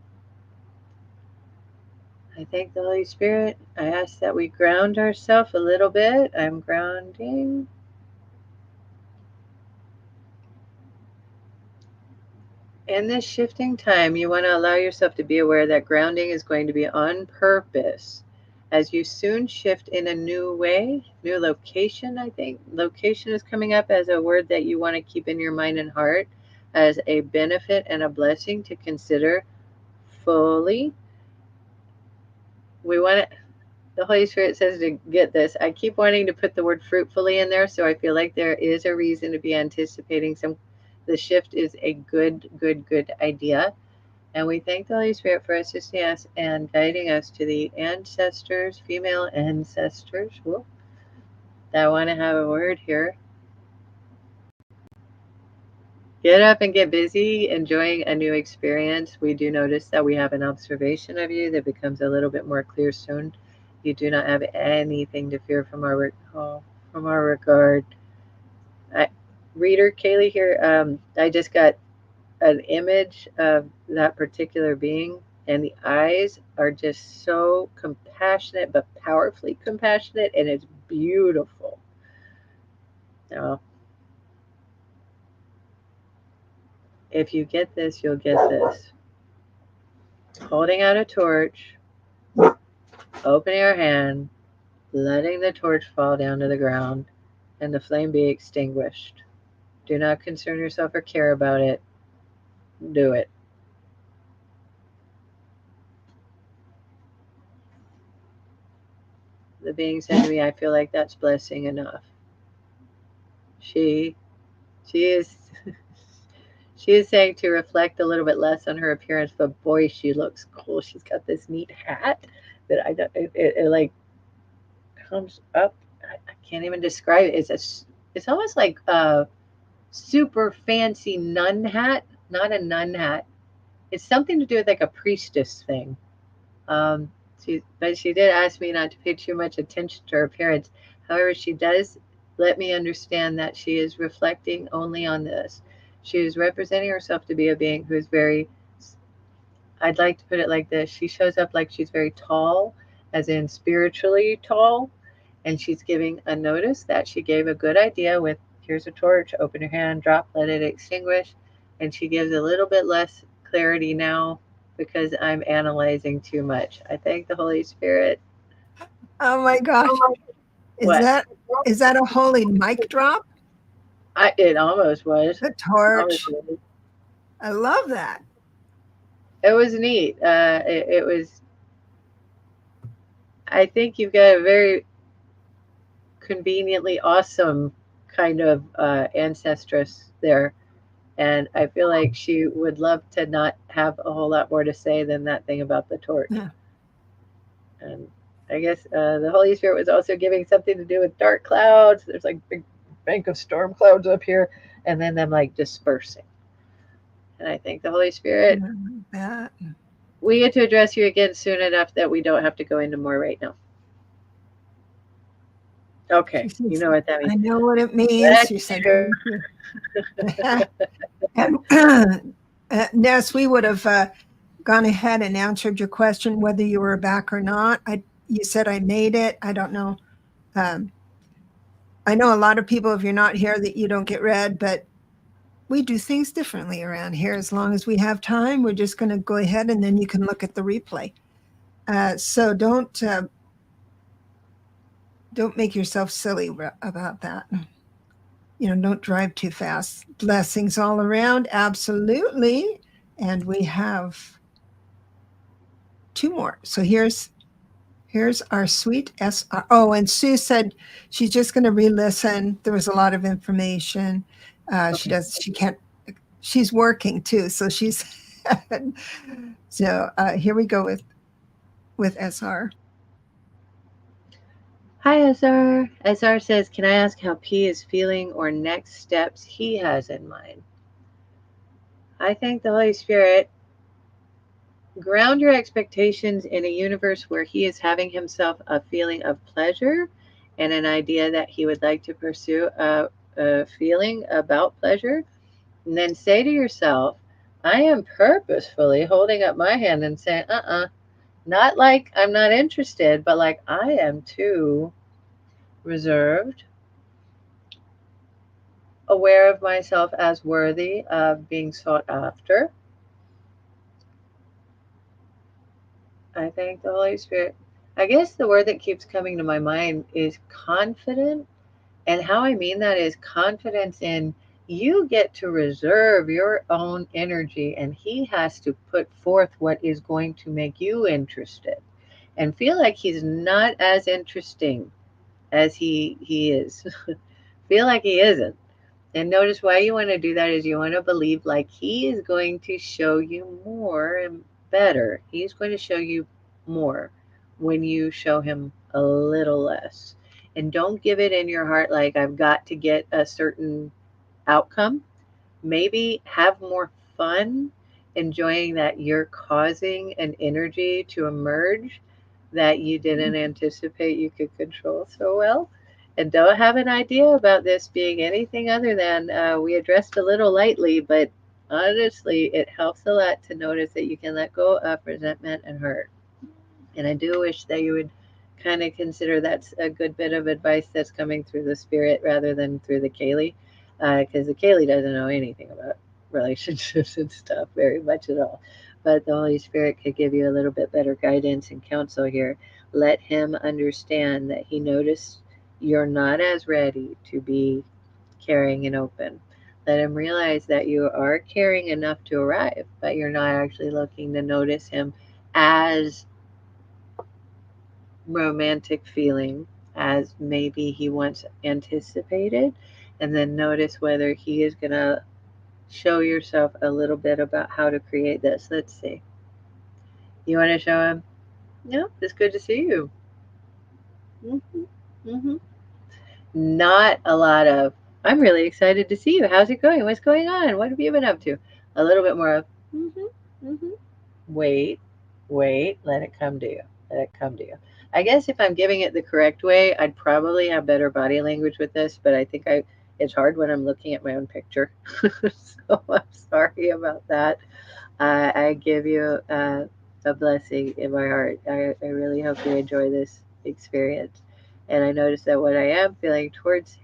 I thank the Holy Spirit. I ask that we ground ourselves a little bit. I'm grounding. In this shifting time, you want to allow yourself to be aware that grounding is going to be on purpose. As you soon shift in a new way, new location, I think. Location is coming up as a word that you want to keep in your mind and heart as a benefit and a blessing to consider fully. We want to, the Holy Spirit says to get this. I keep wanting to put the word fruitfully in there, so I feel like there is a reason to be anticipating the shift is a good idea. And we thank the Holy Spirit for assisting us and guiding us to the ancestors, female ancestors, that want to have a word here. Get up and get busy enjoying a new experience. We do notice that we have an observation of you that becomes a little bit more clear soon. You do not have anything to fear from our regard. Reader Kaylee here, I just got an image of that particular being, and the eyes are just so compassionate, but powerfully compassionate, and it's beautiful. Now, if you get this, you'll get this. Holding out a torch, opening our hand, letting the torch fall down to the ground, and the flame be extinguished. Do not concern yourself or care about it. Do it. The being said to me, I feel like that's blessing enough. She is she is saying to reflect a little bit less on her appearance, but boy, she looks cool. She's got this neat hat that I don't it like comes up. I can't even describe it. It's almost like a super fancy nun hat, not a nun hat. It's something to do with like a priestess thing. But she did ask me not to pay too much attention to her appearance. However, she does let me understand that she is reflecting only on this. She is representing herself to be a being who is very, I'd like to put it like this. She shows up like she's very tall, as in spiritually tall. And she's giving a notice that she gave a good idea with, here's a torch, open your hand, drop, let it extinguish. And she gives a little bit less clarity now because I'm analyzing too much. I thank the Holy Spirit. Oh my gosh. What? Is that a holy mic drop? It almost was. The torch. I love that. It was neat. It was, I think you've got a very conveniently awesome kind of ancestress there. And I feel like she would love to not have a whole lot more to say than that thing about the torch. Yeah. And I guess the Holy Spirit was also giving something to do with dark clouds. There's like big bank of storm clouds up here, and then them like dispersing. And I thank the Holy Spirit. That. We get to address you again soon enough that we don't have to go into more right now. Okay, you know what that means. I know what it means. She said, and Ness, we would have gone ahead and answered your question whether you were back or not. You said I made it. I don't know. I know a lot of people, if you're not here, that you don't get read, but we do things differently around here. As long as we have time, we're just going to go ahead and then you can look at the replay. So don't make yourself silly about that. Don't drive too fast. Blessings all around. Absolutely. And we have 2 more. So here's our sweet SR. Oh, and Sue said she's just going to re-listen. There was a lot of information. Okay. She's working too. So so here we go with SR. Hi, SR. SR says, can I ask how P is feeling or next steps he has in mind? I thank the Holy Spirit. Ground your expectations in a universe where he is having himself a feeling of pleasure and an idea that he would like to pursue a feeling about pleasure. And then say to yourself, I am purposefully holding up my hand and saying, not like I'm not interested, but like I am too reserved, aware of myself as worthy of being sought after. I thank the Holy Spirit. I guess the word that keeps coming to my mind is confident. And how I mean that is confidence in you get to reserve your own energy and he has to put forth what is going to make you interested and feel like he's not as interesting as he is. Feel like he isn't. And notice why you want to do that is you want to believe like he is going to show you more and better. He's going to show you more when you show him a little less. And don't give it in your heart like I've got to get a certain outcome. Maybe have more fun enjoying that you're causing an energy to emerge that you didn't anticipate you could control so well. And don't have an idea about this being anything other than we addressed a little lightly, but honestly, it helps a lot to notice that you can let go of resentment and hurt. And I do wish that you would kind of consider that's a good bit of advice that's coming through the spirit rather than through the Kaylee, because the Kaylee doesn't know anything about relationships and stuff very much at all. But the Holy Spirit could give you a little bit better guidance and counsel here. Let him understand that he noticed you're not as ready to be caring and open. Let him realize that you are caring enough to arrive, but you're not actually looking to notice him as romantic feeling as maybe he once anticipated, and then notice whether he is going to show yourself a little bit about how to create this. Let's see. You want to show him? No, it's good to see you. Mm-hmm. Mm-hmm. Not a lot of, I'm really excited to see you. How's it going? What's going on? What have you been up to? A little bit more of, mm-hmm, mm-hmm. Wait, wait, let it come to you. Let it come to you. I guess if I'm giving it the correct way, I'd probably have better body language with this, but I think it's hard when I'm looking at my own picture. So I'm sorry about that. I give you a blessing in my heart. I really hope you enjoy this experience. And I notice that what I am feeling towards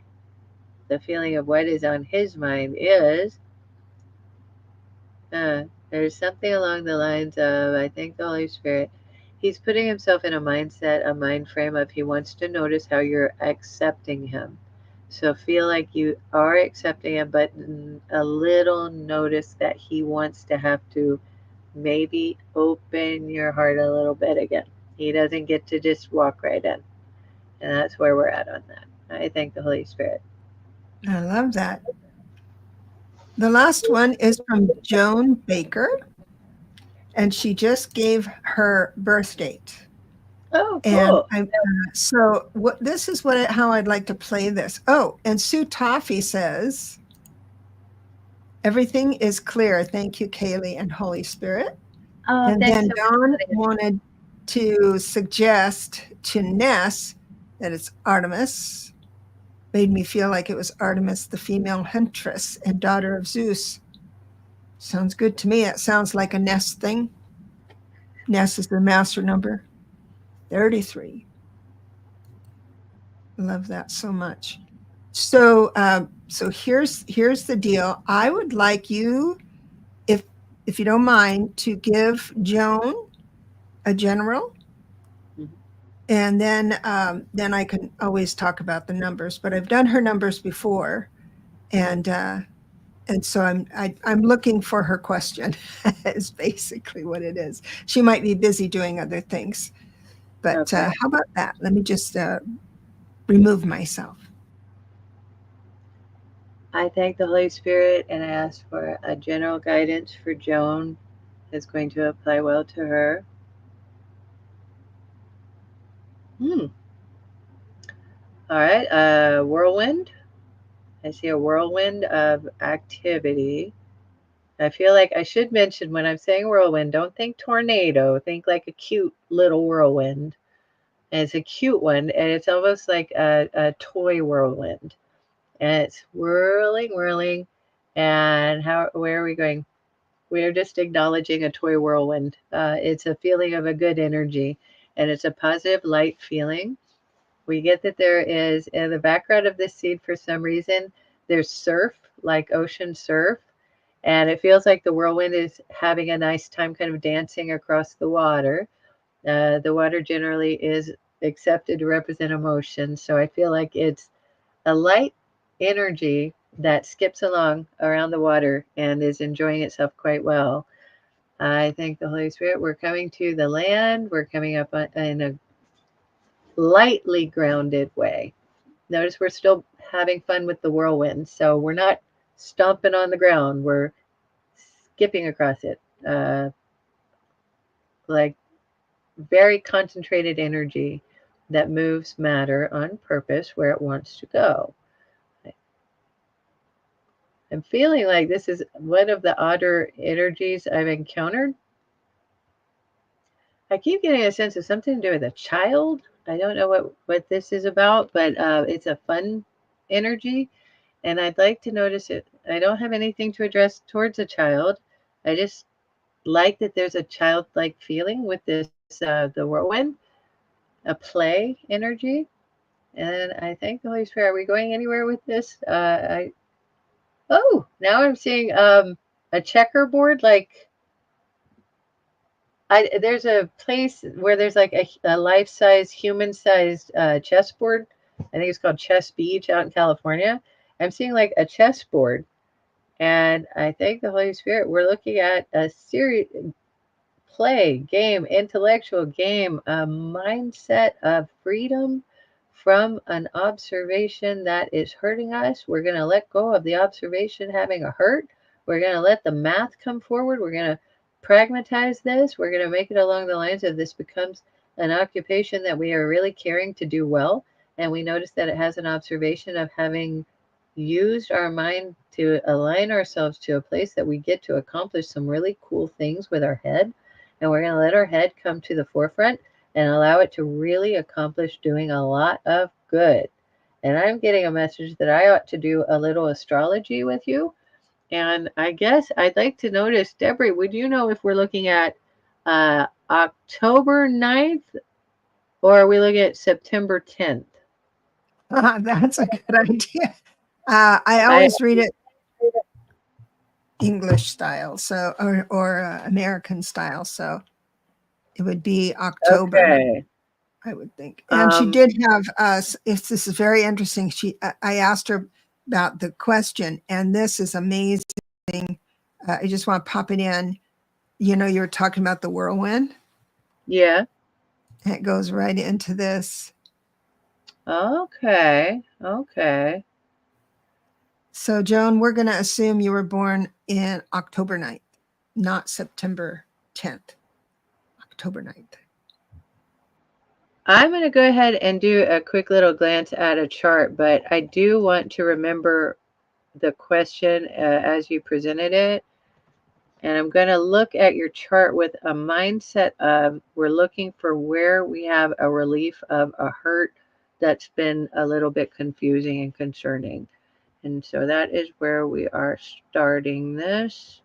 the feeling of what is on his mind is there's something along the lines of, I think the Holy Spirit, he's putting himself in a mindset, a mind frame of he wants to notice how you're accepting him. So feel like you are accepting him, but a little notice that he wants to have to maybe open your heart a little bit again. He doesn't get to just walk right in. And that's where we're at on that. I thank the Holy Spirit. I love that. The last one is from Joan Baker, and she just gave her birth date. Oh, And cool. so what this is how I'd like to play this. Oh, and Sue Toffee says, everything is clear. Thank you, Kaylee and Holy Spirit. Oh, And thanks then so Dawn much. wanted to suggest to Ness that it's Artemis. Made me feel like it was Artemis, the female huntress and daughter of Zeus. Sounds good to me. It sounds like a Ness thing. Ness is the master number 33. Love that so much. So, so here's the deal. I would like you, if you don't mind, to give Joan a general, and then I can always talk about the numbers. But I've done her numbers before, and so I'm looking for her question. Is basically what it is. She might be busy doing other things, but Okay. how about that? Let me just remove myself. I thank the Holy Spirit and I ask for a general guidance for Joan that's going to apply well to her. All right. Whirlwind. I see a whirlwind of activity. I feel like I should mention when I'm saying whirlwind, don't think tornado. Think like a cute little whirlwind. And it's a cute one, and it's almost like a toy whirlwind. And it's whirling, whirling. And where are we going? We're just acknowledging a toy whirlwind. It's a feeling of a good energy, and it's a positive light feeling. We get that there is in the background of this seed, for some reason, there's surf, like ocean surf, and it feels like the whirlwind is having a nice time kind of dancing across the water. The water generally is accepted to represent emotion, so I feel like it's a light energy that skips along around the water and is enjoying itself quite well. I thank the Holy Spirit. We're coming to the land. We're coming up in a lightly grounded way. Notice we're still having fun with the whirlwind. So we're not stomping on the ground. We're skipping across it. Like very concentrated energy that moves matter on purpose where it wants to go. I'm feeling like this is one of the odder energies I've encountered. I keep getting a sense of something to do with a child. I don't know what this is about, but it's a fun energy. And I'd like to notice it. I don't have anything to address towards a child. I just like that there's a childlike feeling with this, the whirlwind, a play energy. And I thank the Holy Spirit. Are we going anywhere with this? Now I'm seeing a checkerboard. Like there's a place where there's like a life-size, human-sized chessboard. I think it's called Chess Beach out in California. I'm seeing like a chessboard, and I thank the Holy Spirit. We're looking at a series, play, game, intellectual game, a mindset of freedom from an observation that is hurting us. We're going to let go of the observation having a hurt. We're going to let the math come forward. We're going to pragmatize this. We're going to make it along the lines of this becomes an occupation that we are really caring to do well. And we notice that it has an observation of having used our mind to align ourselves to a place that we get to accomplish some really cool things with our head, and we're going to let our head come to the forefront and allow it to really accomplish doing a lot of good. And I'm getting a message that I ought to do a little astrology with you. And I guess I'd like to notice, Debra, would you know if we're looking at October 9th or are we looking at September 10th? That's a good idea. I always read it English style, so or American style, so it would be October. Okay. I would think. And she did have us. This is very interesting. I asked her about the question, and this is amazing. I just want to pop it in. You know, you're talking about the whirlwind. Yeah. And it goes right into this. Okay. Okay. So, Joan, we're going to assume you were born in October 9th, not September 10th. October 9th. I'm going to go ahead and do a quick little glance at a chart, but I do want to remember the question as you presented it. And I'm going to look at your chart with a mindset of we're looking for where we have a relief of a hurt that's been a little bit confusing and concerning. And so that is where we are starting this.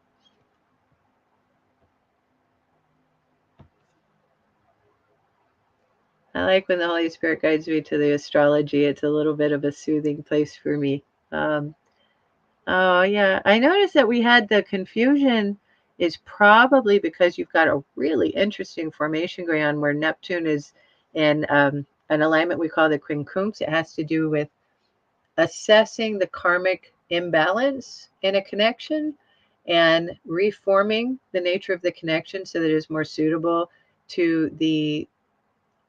I like when the Holy Spirit guides me to the astrology. It's a little bit of a soothing place for me. Oh, yeah. I noticed that we had the confusion is probably because you've got a really interesting formation going on where Neptune is in an alignment we call the quincunx. It has to do with assessing the karmic imbalance in a connection and reforming the nature of the connection so that it is more suitable to the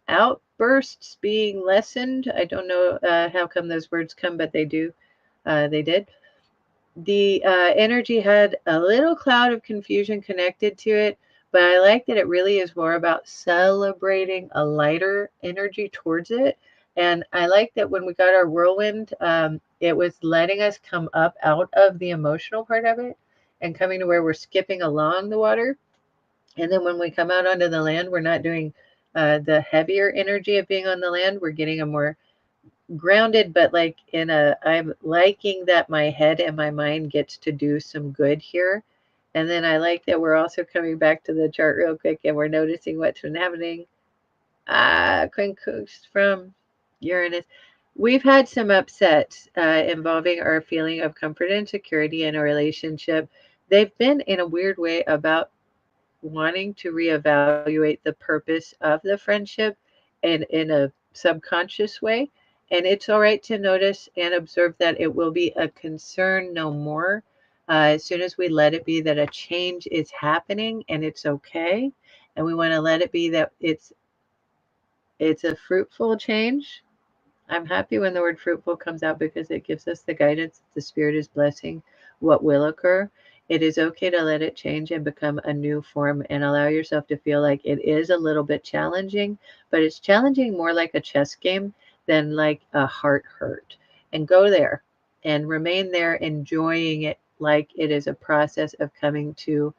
outbursts being lessened. I don't know how come those words come, but they do. They did. The energy had a little cloud of confusion connected to it, but I like that it really is more about celebrating a lighter energy towards it. And I like that when we got our whirlwind, it was letting us come up out of the emotional part of it and coming to where we're skipping along the water. And then when we come out onto the land, we're not doing the heavier energy of being on the land. We're getting a more grounded, but like I'm liking that my head and my mind gets to do some good here. And then I like that we're also coming back to the chart real quick and we're noticing what's been happening. Quincunx from Uranus. We've had some upsets involving our feeling of comfort and security in a relationship. They've been in a weird way about wanting to reevaluate the purpose of the friendship and in a subconscious way. And it's all right to notice and observe that it will be a concern no more. As soon as we let it be that a change is happening and it's okay, and we want to let it be that it's a fruitful change. I'm happy when the word fruitful comes out because it gives us the guidance the Spirit is blessing what will occur. It is okay to let it change and become a new form and allow yourself to feel like it is a little bit challenging, but it's challenging more like a chess game than like a heart hurt. And go there and remain there, enjoying it like it is a process of coming to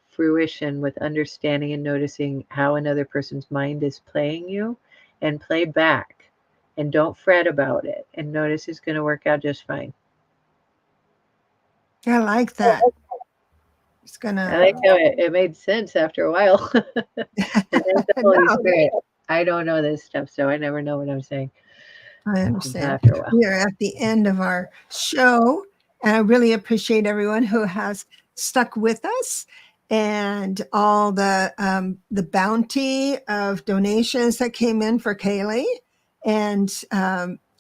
fruition with understanding and noticing how another person's mind is playing you, and play back and don't fret about it and notice it's going to work out just fine. I like that. It's I gonna. like how it made sense after a while. And thank the Holy No, Spirit. I don't know this stuff, so I never know what I'm saying I understand. after a while. We are at the end of our show, and I really appreciate everyone who has stuck with us and all the bounty of donations that came in for Kaylee. And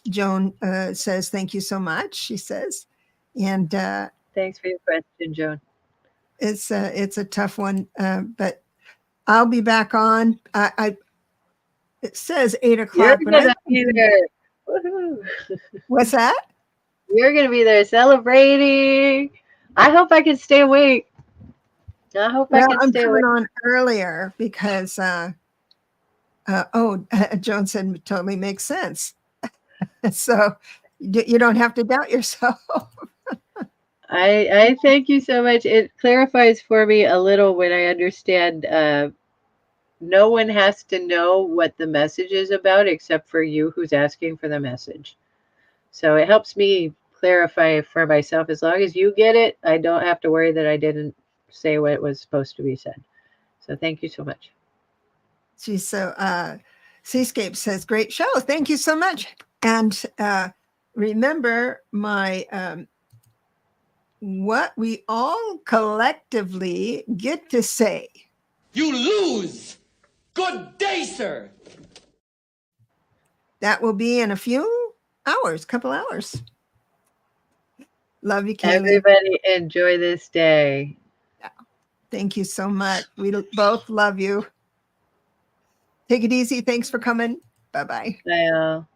Joan says, "Thank you so much." She says, and Thanks for your question, Joan. it's a tough one, but I'll be back on. It says 8 You're o'clock, but gonna be there. Woohoo. what's that? You're gonna be there celebrating. I hope I can stay awake. I hope I Well, can I'm stay coming awake. on earlier because Joan said totally makes sense. So you don't have to doubt yourself. I thank you so much. It clarifies for me a little when I understand no one has to know what the message is about except for you who's asking for the message. So it helps me clarify for myself. As long as you get it, I don't have to worry that I didn't say what was supposed to be said. So thank you so much. She's so Seascape says, great show. Thank you so much. And remember my what we all collectively get to say. You lose. Good day, sir. That will be in a few hours, couple hours. Love you, Kaylee. Everybody enjoy this day. Thank you so much. We both love you. Take it easy. Thanks for coming. Bye-bye. Bye all.